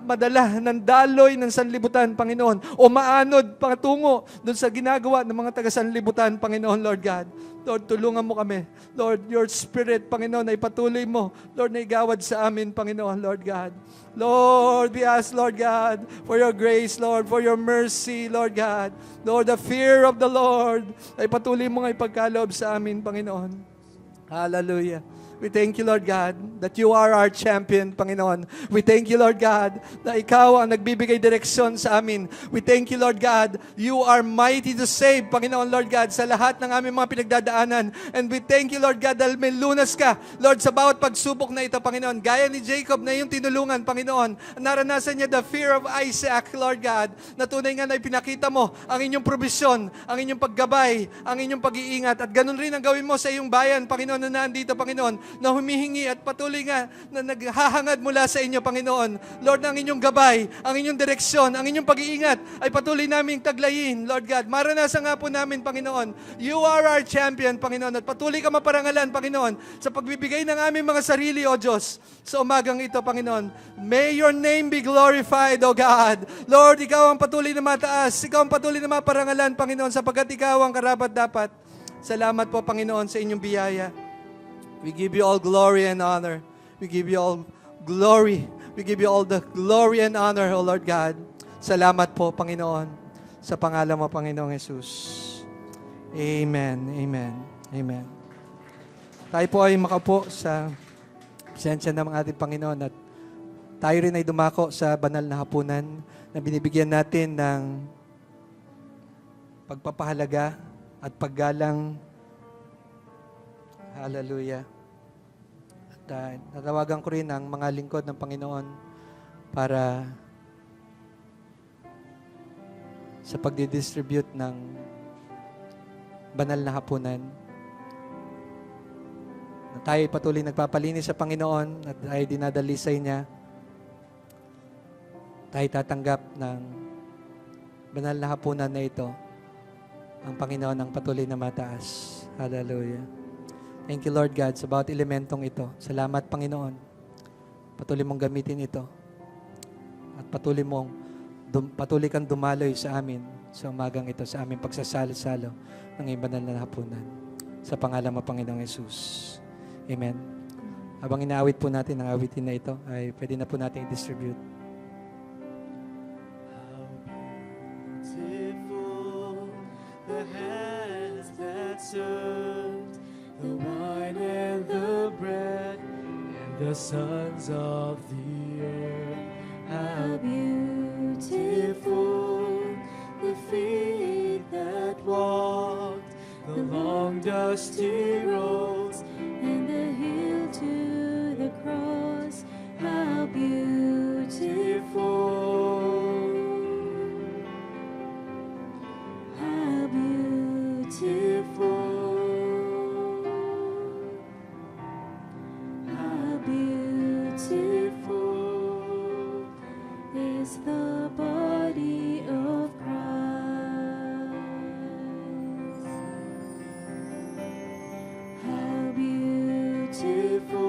madala ng daloy ng sanlibutan, Panginoon, o maanod patungo doon sa ginagawa ng mga taga-sanlibutan, Panginoon, Lord God. Lord, tulungan mo kami. Lord, your Spirit, Panginoon, ay patuloy mo, Lord, na igawad sa amin, Panginoon, Lord God. Lord, we ask, Lord God, for your grace, Lord, for your mercy, Lord God. Lord, the fear of the Lord ay patuloy mo nga ipagkaloob sa amin, Panginoon. Hallelujah. We thank you, Lord God, that you are our champion, Panginoon. We thank you, Lord God, na ikaw ang nagbibigay direksyon sa amin. We thank you, Lord God, you are mighty to save, Panginoon, Lord God, sa lahat ng aming mga pinagdadaanan. And we thank you, Lord God, dahil may lunas ka, Lord, sa bawat pagsubok na ito, Panginoon. Gaya ni Jacob na iyong tinulungan, Panginoon. Naranasan niya the fear of Isaac, Lord God, na tunay nga na ipinakita mo ang inyong probisyon, ang inyong paggabay, ang inyong pag-iingat. At ganun rin ang gawin mo sa iyong bayan, Panginoon, na nandito, Panginoon, na humihingi at patuloy nga na naghahangad mula sa inyo, Panginoon. Lord, ang inyong gabay, ang inyong direksyon, ang inyong pag-iingat ay patuloy naming taglayin, Lord God. Maranasan nga po namin, Panginoon. You are our champion, Panginoon, at patuloy ka maparangalan, Panginoon, sa pagbibigay ng aming mga sarili, O Diyos, sa umagang ito, Panginoon. May your name be glorified, O God. Lord, ikaw ang patuloy na mataas, ikaw ang patuloy na maparangalan, Panginoon, sapagkat ikaw ang karapat-dapat. Salamat po, Panginoon, sa inyong biyaya. We give you all glory and honor. We give you all glory. We give you all the glory and honor, O Lord God. Salamat po, Panginoon, sa pangalan mo, Panginoong Jesus. Amen. Amen. Amen. Tayo po ay makaupo sa presensya ng ating Panginoon at tayo rin ay dumako sa banal na hapunan na binibigyan natin ng pagpapahalaga at paggalang. Hallelujah. At natawagan ko rin ang mga lingkod ng Panginoon para sa pagdidistribute ng banal na hapunan. Na tayo patuloy nagpapalinis sa Panginoon at tayo dinadalisay niya. Tayo tatanggap ng banal na hapunan na ito. Ang Panginoon ang patuloy na mataas. Hallelujah. Thank you, Lord God, sa bawat elementong ito. Salamat, Panginoon. Patuloy mong gamitin ito. At patuloy kang dumaloy sa amin sa umagang ito, sa aming pagsasalo-salo ng banal na hapunan. Sa pangalan mo, Panginoong Jesus. Amen. Habang inaawit po natin ang awitin na ito, ay pwede na po natin i-distribute. Beautiful the hands that served the wine and the bread and the sons of the earth. How beautiful the feet that walked the long dusty roads and the hill to the cross. How beautiful, how beautiful, how beautiful is the body of Christ. How beautiful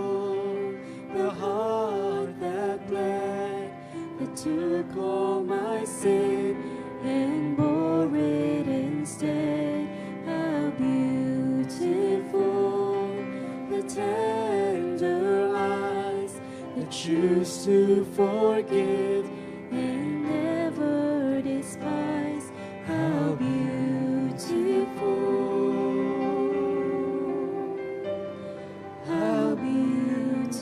the heart that bled, that took all my sin and bore it instead. How beautiful the tender eyes that choose to forgive and never despise. How beautiful, how beautiful,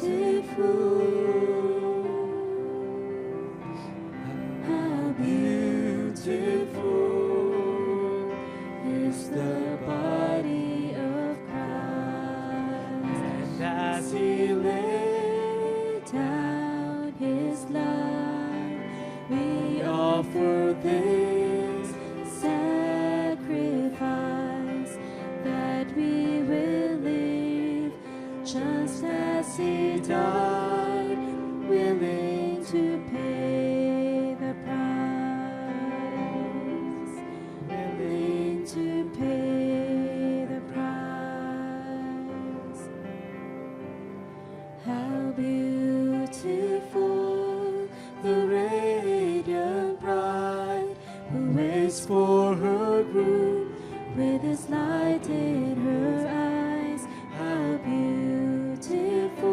her groom, with his light in her eyes. How beautiful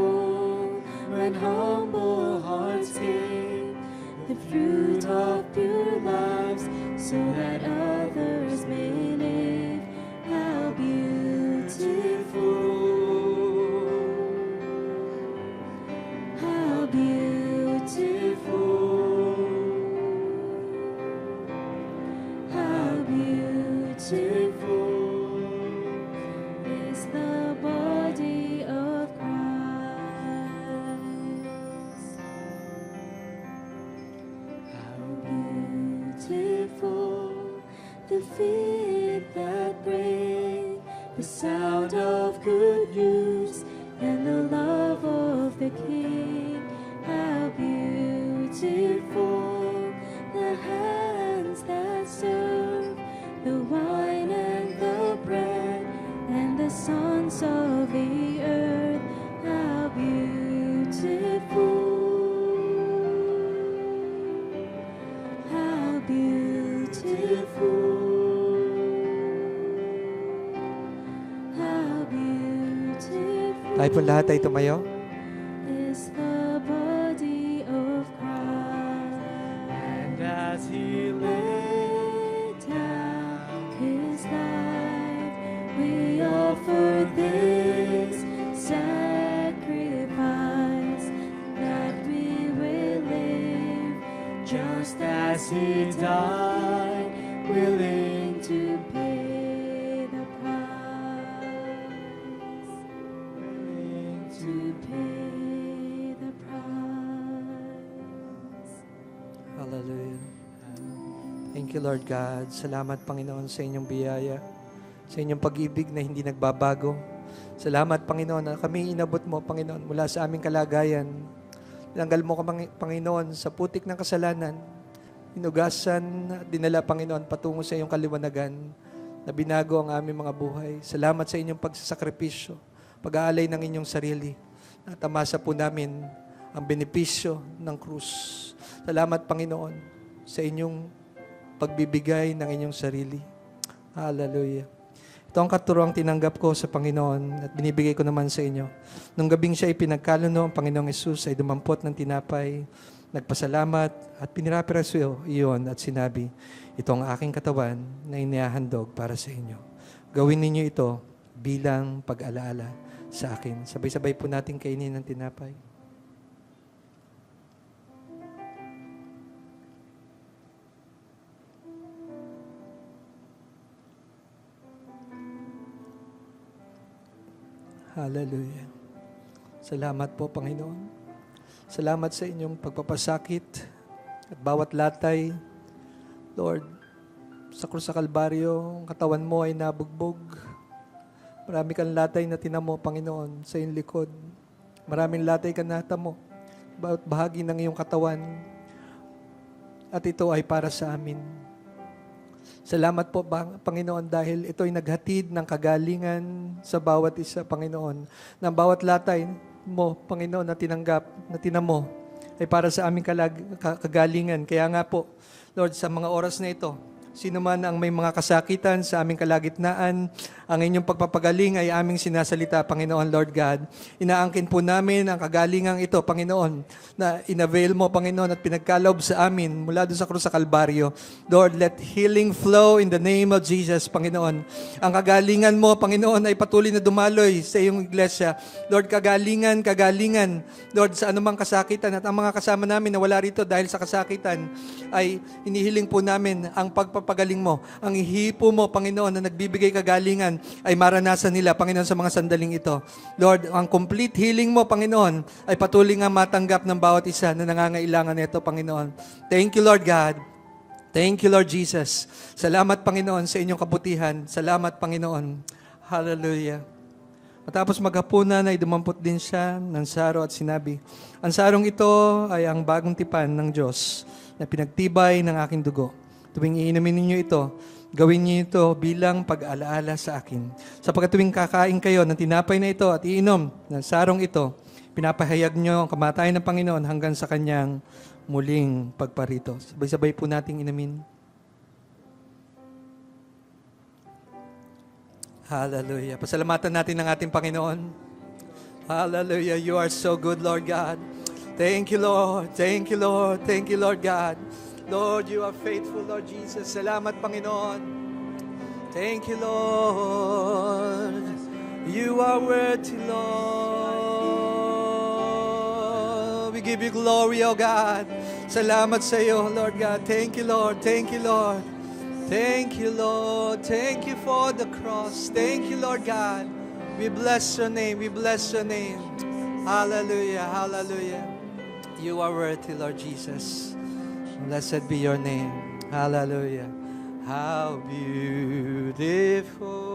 when humble hearts give the fruit of pure lives, so that others may live. How beautiful, how beautiful, how beautiful is the body of Christ. How beautiful the feet that bring the sound of good news and the love of the King. How beautiful the hands that serve the wine and the bread, and the sons of the earth. How beautiful, how beautiful, how beautiful Tayo po lahat ay tumayo. is the body of Christ. and as he laid Down his life, we offer this sacrifice, that we will live just as he died, willing to pay the price, to pay the price. Hallelujah. Thank you, Lord God. Salamat, Panginoon, sa inyong biyaya, sa inyong pag-ibig na hindi nagbabago. Salamat, Panginoon, na kami inabot mo, Panginoon, mula sa aming kalagayan. Tinanggal mo kami, Panginoon, sa putik ng kasalanan. Inugasan, dinala, Panginoon, patungo sa iyong kaliwanagan na binago ang aming mga buhay. Salamat sa inyong pagsasakripisyo, pag-aalay ng inyong sarili. Natamasa po namin ang benepisyo ng krus. Salamat, Panginoon, sa inyong pagbibigay ng inyong sarili. Hallelujah. Ito ang katuroang tinanggap ko sa Panginoon at binibigay ko naman sa inyo. Nung gabing siya ipinagkaluno, ang Panginoong Yesus ay dumampot ng tinapay, nagpasalamat at pinirapiraso iyon at sinabi, ito ang aking katawan na inihahandog para sa inyo. Gawin ninyo ito bilang pag-alaala sa akin. Sabay-sabay po natin kainin ng tinapay. Hallelujah. Salamat po, Panginoon. Salamat sa inyong pagpapasakit at bawat latay. Lord, sa krus sa Kalbaryo, ang katawan mo ay nabugbog. Marami kang latay na tinamo, Panginoon, sa iyong likod. Maraming latay ka natamo, bawat bahagi ng iyong katawan. At ito ay para sa amin. Salamat po, Panginoon, dahil ito ay naghatid ng kagalingan sa bawat isa, Panginoon. Ng bawat latay mo, Panginoon, na tinanggap, na tinamo, ay para sa aming kagalingan. Kaya nga po, Lord, sa mga oras na ito, sino man ang may mga kasakitan sa aming kalagitnaan, ang inyong pagpapagaling ay aming sinasalita, Panginoon, Lord God. Inaangkin po namin ang kagalingang ito, Panginoon, na inavail mo, Panginoon, at pinagkaloob sa amin mula doon sa krus sa Kalbaryo. Lord, let healing flow in the name of Jesus, Panginoon. Ang kagalingan mo, Panginoon, ay patuloy na dumaloy sa iyong iglesia. Lord, kagalingan, Lord, sa anumang kasakitan, at ang mga kasama namin na wala rito dahil sa kasakitan, ay inihiling po namin ang pagpapagaling mo. Ang ihipo mo, Panginoon, na nagbibigay kagalingan, ay maranasan nila, Panginoon, sa mga sandaling ito. Lord, ang complete healing mo, Panginoon, ay patuloy nga matanggap ng bawat isa na nangangailangan nito, Panginoon. Thank you, Lord God. Thank you, Lord Jesus. Salamat, Panginoon, sa inyong kabutihan. Salamat, Panginoon. Hallelujah. Matapos maghapunan ay dumampot din siya ng saro at sinabi, ang sarong ito ay ang bagong tipan ng Diyos na pinagtibay ng aking dugo. Tuwing iinumin ninyo ito, gawin niyo ito bilang pag-alaala sa akin. Sapagkat tuwing kakain kayo ng tinapay na ito at iinom ng sarong ito, pinapahayag niyo ang kamatayan ng Panginoon hanggang sa kanyang muling pagparito. Sabay-sabay po nating inamin. Hallelujah. Pasalamatan natin ng ating Panginoon. Hallelujah. You are so good, Lord God. Thank you, Lord. Thank you, Lord. Thank you, Lord God. Lord, you are faithful, Lord Jesus. Salamat, Panginoon. Thank you, Lord. You are worthy, Lord. We give you glory, O God. Salamat sa iyo, Lord God. Thank you, Lord. Thank you, Lord. Thank you, Lord. Thank you for the cross. Thank you, Lord God. We bless your name. We bless your name. Hallelujah. Hallelujah. You are worthy, Lord Jesus. Blessed be your name. Hallelujah. How beautiful.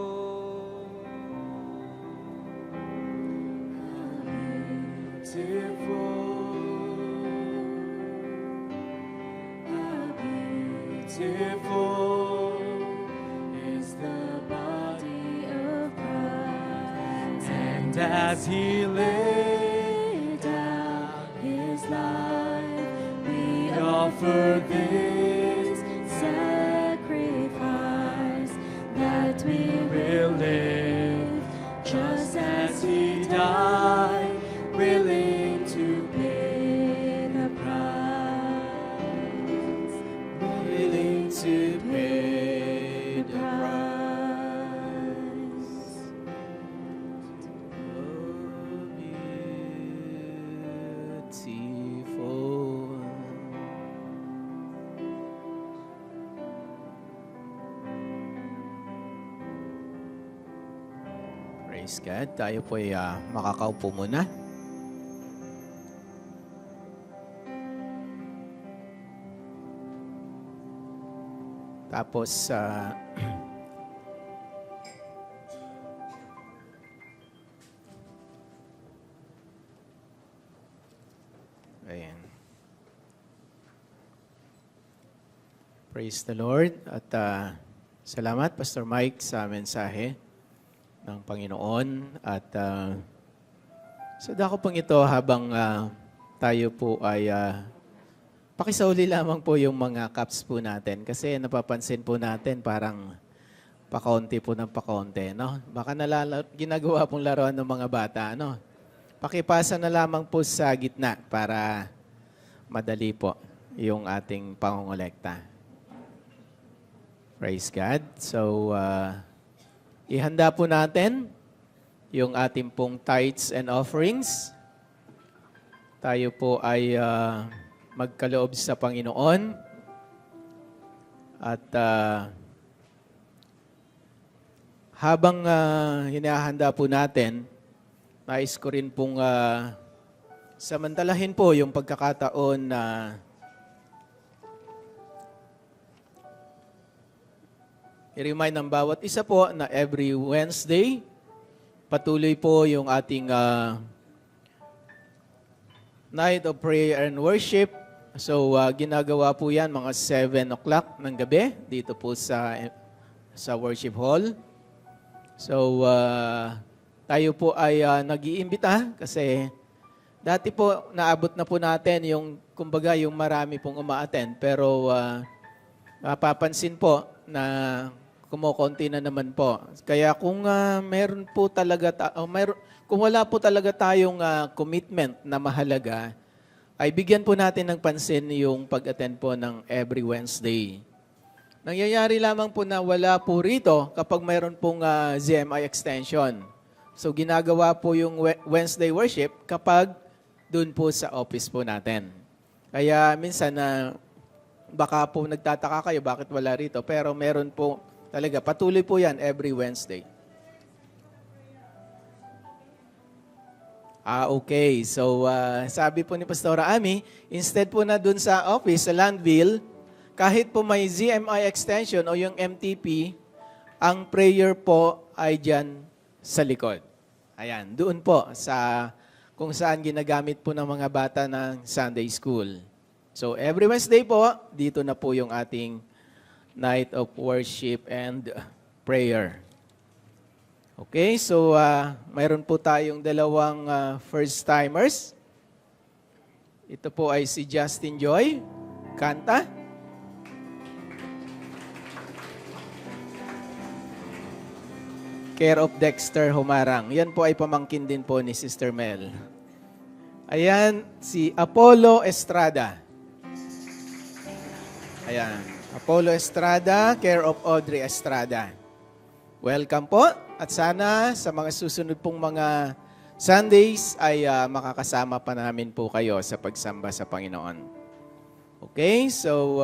Beautiful is the body of Christ, and as he laid down his life, we offer this sacrifice that we will live, just as he died, willing to pay the price, willing to pay the price. Oh, beautiful. Praise God. Tayo po ay makakaupo muna. Tapos, ayan. Praise the Lord. At salamat, Pastor Mike, sa mensahe ng Panginoon. At sa dako pang ito, habang tayo po ay pakisauli lamang po yung mga cups po natin. Kasi napapansin po natin parang pakaunti po ng pakaunti. No? Baka ginagawa pong laruan ng mga bata. No? Pakipasa na lamang po sa gitna para madali po yung ating pangongolekta. Praise God. So, ihanda po natin yung ating pong tithes and offerings. Tayo po ay magkaloob sa Panginoon. At habang hinahanda po natin, nais ko rin pong samantalahin po yung pagkakataon na i-remind ng bawat isa po na every Wednesday, patuloy po yung ating night of prayer and worship. So, ginagawa po yan mga 7 o'clock ng gabi dito po sa worship hall. So, tayo po ay nag-iimbita kasi dati po naabot na po natin yung, kumbaga, yung marami pong uma-attend. Pero mapapansin po na kumukonti na naman po. Kaya kung meron po talaga kung wala po talaga tayong commitment na mahalaga, ay bigyan po natin ng pansin yung pag-attend po ng every Wednesday. Nangyayari lamang po na wala po rito kapag mayroon pong ZMI extension. So ginagawa po yung Wednesday worship kapag dun po sa office po natin. Kaya minsan baka po nagtataka kayo bakit wala rito, pero meron po talaga, patuloy po yan every Wednesday. Okay. So, sabi po ni Pastora Ami, instead po na dun sa office, sa Landville, kahit po may ZMI extension o yung MTP, ang prayer po ay dyan sa likod. Ayan, doon po sa kung saan ginagamit po ng mga bata ng Sunday School. So, every Wednesday po, dito na po yung ating night of worship and prayer. Okay, so mayroon po tayong dalawang first-timers. Ito po ay si Justin Joy, kanta. care of Dexter Humarang. Yan po ay pamangkin din po ni Sister Mel. Ayan, si Apollo Estrada. Ayan, Apollo Estrada, care of Audrey Estrada. Welcome po. At sana sa mga susunod pong mga Sundays ay makakasama pa namin po kayo sa pagsamba sa Panginoon. Okay, so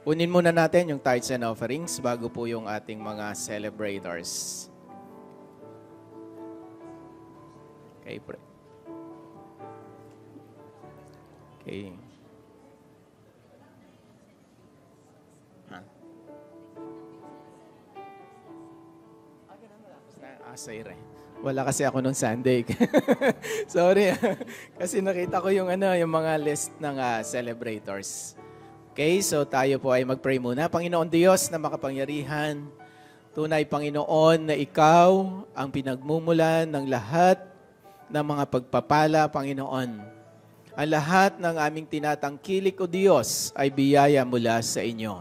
unin muna natin yung tithes and offerings bago po yung ating mga celebrators. Okay, pray. Okay. Sayre. Wala kasi ako nung Sunday. Sorry. Kasi nakita ko yung yung mga list ng celebrators. Okay, so tayo po ay mag-pray muna. Panginoon Diyos na makapangyarihan, tunay Panginoon na Ikaw ang pinagmumulan ng lahat ng mga pagpapala, Panginoon. Ang lahat ng aming tinatangkilik, O Diyos, ay biyaya mula sa inyo.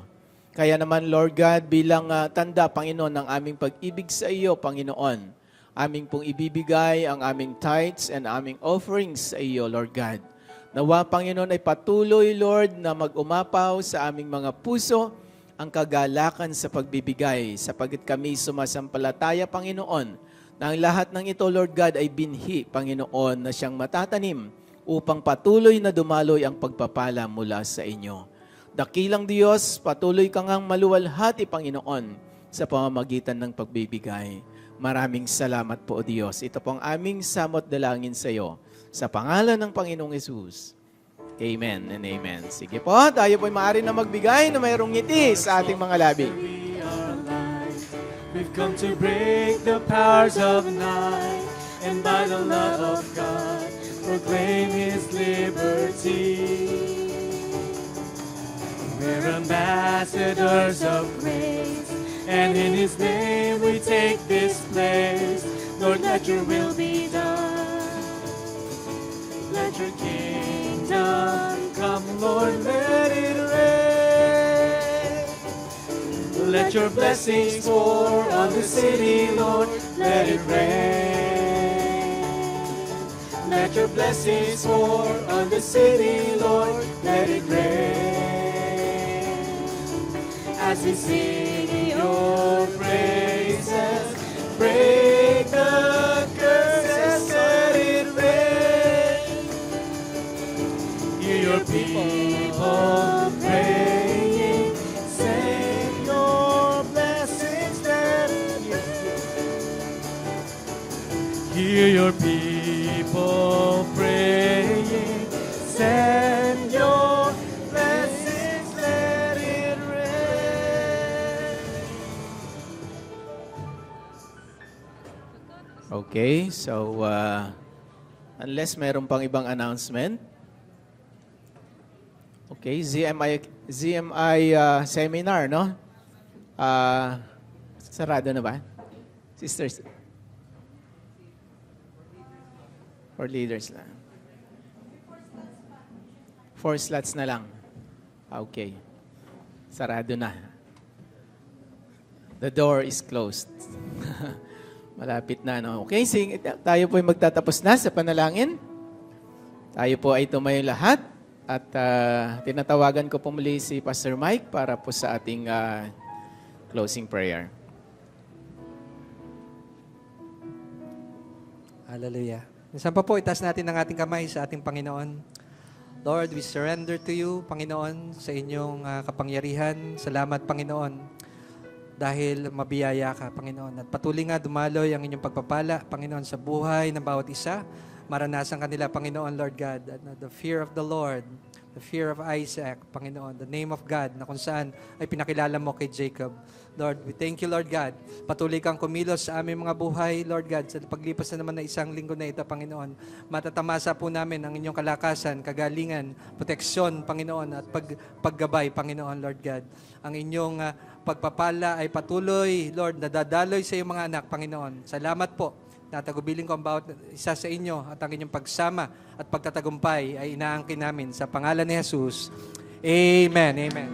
Kaya naman, Lord God, bilang tanda, Panginoon, ng aming pag-ibig sa iyo, Panginoon, aming pong ibibigay ang aming tithes and aming offerings sa iyo, Lord God. Nawa, Panginoon, ay patuloy, Lord, na mag-umapaw sa aming mga puso ang kagalakan sa pagbibigay, sapagkat kami sumasampalataya, Panginoon, na ang lahat ng ito, Lord God, ay binhi, Panginoon, na siyang matatanim upang patuloy na dumaloy ang pagpapala mula sa inyo. Dakilang Diyos, patuloy kang ang maluwalhati, Panginoon, sa pamamagitan ng pagbibigay. Maraming salamat po, O Diyos. Ito po ang aming samot dalangin sa iyo. Sa pangalan ng Panginoong Yesus. Amen and amen. Sige po, tayo po'y maaari na magbigay na mayroong ngiti sa ating mga labi. We've come to break the powers of night, and by the love of God, proclaim His liberty. We're ambassadors of grace, and in His name we take this place. Lord, let your will be done. Let your kingdom come, Lord, let it reign. Let your blessings pour on the city, Lord, let it rain. Let your blessings pour on the city, Lord, let it rain. As we sing your praises, break the curses, let it rain. Hear your people praying, send your blessings, let it hear your people praying, send your blessings, let it rain. Okay, so unless mayroon pang ibang announcement. Okay, ZMI seminar, no? Sarado na ba? Sisters? For leaders lang. 4 slots na lang. Okay. Sarado na. The door is closed. Malapit na, no? Okay, tayo po ay magtatapos na sa panalangin. Tayo po ay tumayo lahat. At tinatawagan ko po muli si Pastor Mike para po sa ating closing prayer. Hallelujah. Minsan pa po, itaas natin ang ating kamay sa ating Panginoon. Lord, we surrender to you, Panginoon, sa inyong kapangyarihan. Salamat, Panginoon, dahil mabiyaya ka, Panginoon. At patuloy nga dumaloy ang inyong pagpapala, Panginoon, sa buhay ng bawat isa. Maranasan kanila, Panginoon, Lord God, the fear of the Lord, the fear of Isaac, Panginoon, the name of God, na kung saan ay pinakilala mo kay Jacob. Lord, we thank you, Lord God. Patuloy kang kumilos sa aming mga buhay, Lord God, sa paglipas na naman na isang linggo na ito, Panginoon. Matatamasa po namin ang inyong kalakasan, kagalingan, proteksyon, Panginoon, at paggabay, Panginoon, Lord God. Ang inyong pagpapala ay patuloy, Lord, nadadaloy sa iyong mga anak, Panginoon. Salamat po. Tatagubilin ko ang bawat isa sa inyo at ang inyong pagsama at pagtatagumpay ay inaangkin namin sa pangalan ni Jesus. Amen. Amen.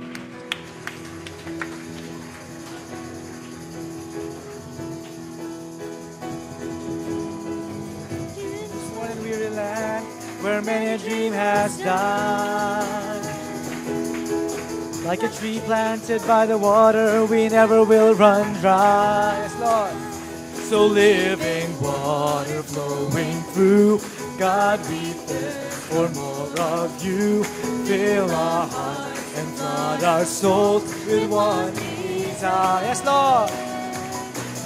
where many a dream has died. Like a tree planted by the water, we never will run dry. Yes, Lord. So living water flowing through, God, we thirst for more of you. Fill our hearts and flood our souls with one desire. Yes, Lord.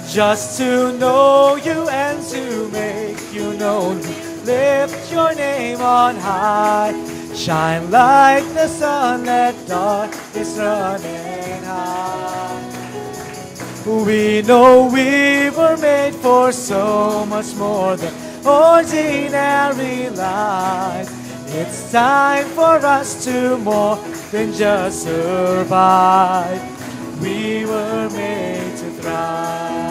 Just to know you and to make you known. Lift your name on high. Shine like the sun, let darkness run and hide. We know we were made for so much more than ordinary lives. It's time for us to more than just survive. We were made to thrive.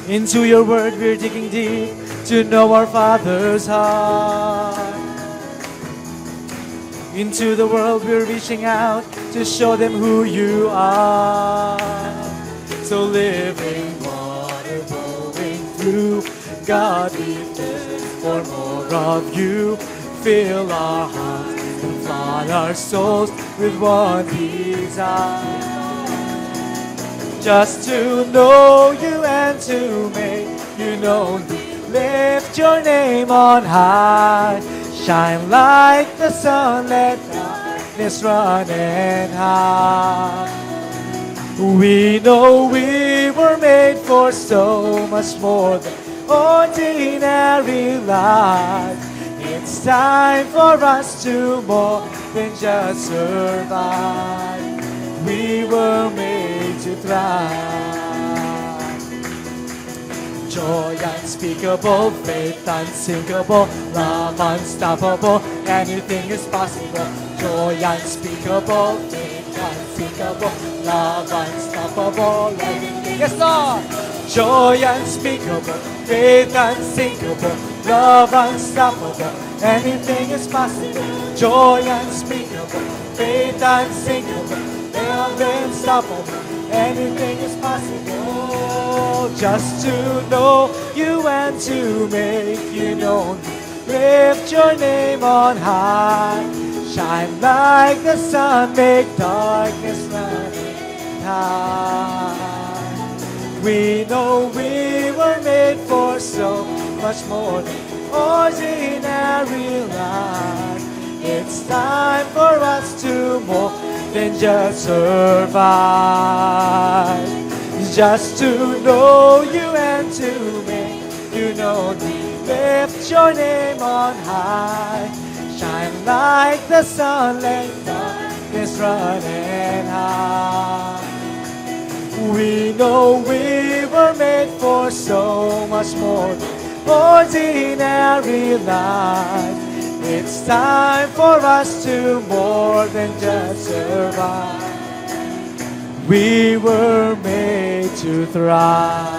Into your word we're digging deep to know our Father's heart. Into the world we're reaching out to show them who you are. So living water flowing through, God, we thirst for more of you. Fill our hearts and flood our souls with one desire. Just to know you and to make you known. Lift your name on high. Shine like the sun, let darkness run and hide. We know we were made for so much more than ordinary life. It's time for us to more than just survive. We were made to thrive. Joy unspeakable, faith unsinkable, love unstoppable, anything is possible. Joy unspeakable, faith unspeakable, love unstoppable, anything is Lord. Joy unspeakable, faith unsinkable, love unstoppable, anything is possible. Joy unspeakable, faith unsinkable, love unstoppable, anything is possible. Just to know you and to make you known. Lift your name on high. Shine like the sun, make darkness run and hide. We know we were made for so much more than ordinary life. It's time for us to more than just survive. Just to know you and to make you known. Lift your name on high. Shine like the sun, let darkness run and hide. We know we were made for so much more than ordinary life. It's time for us to more than just survive. We were made to thrive.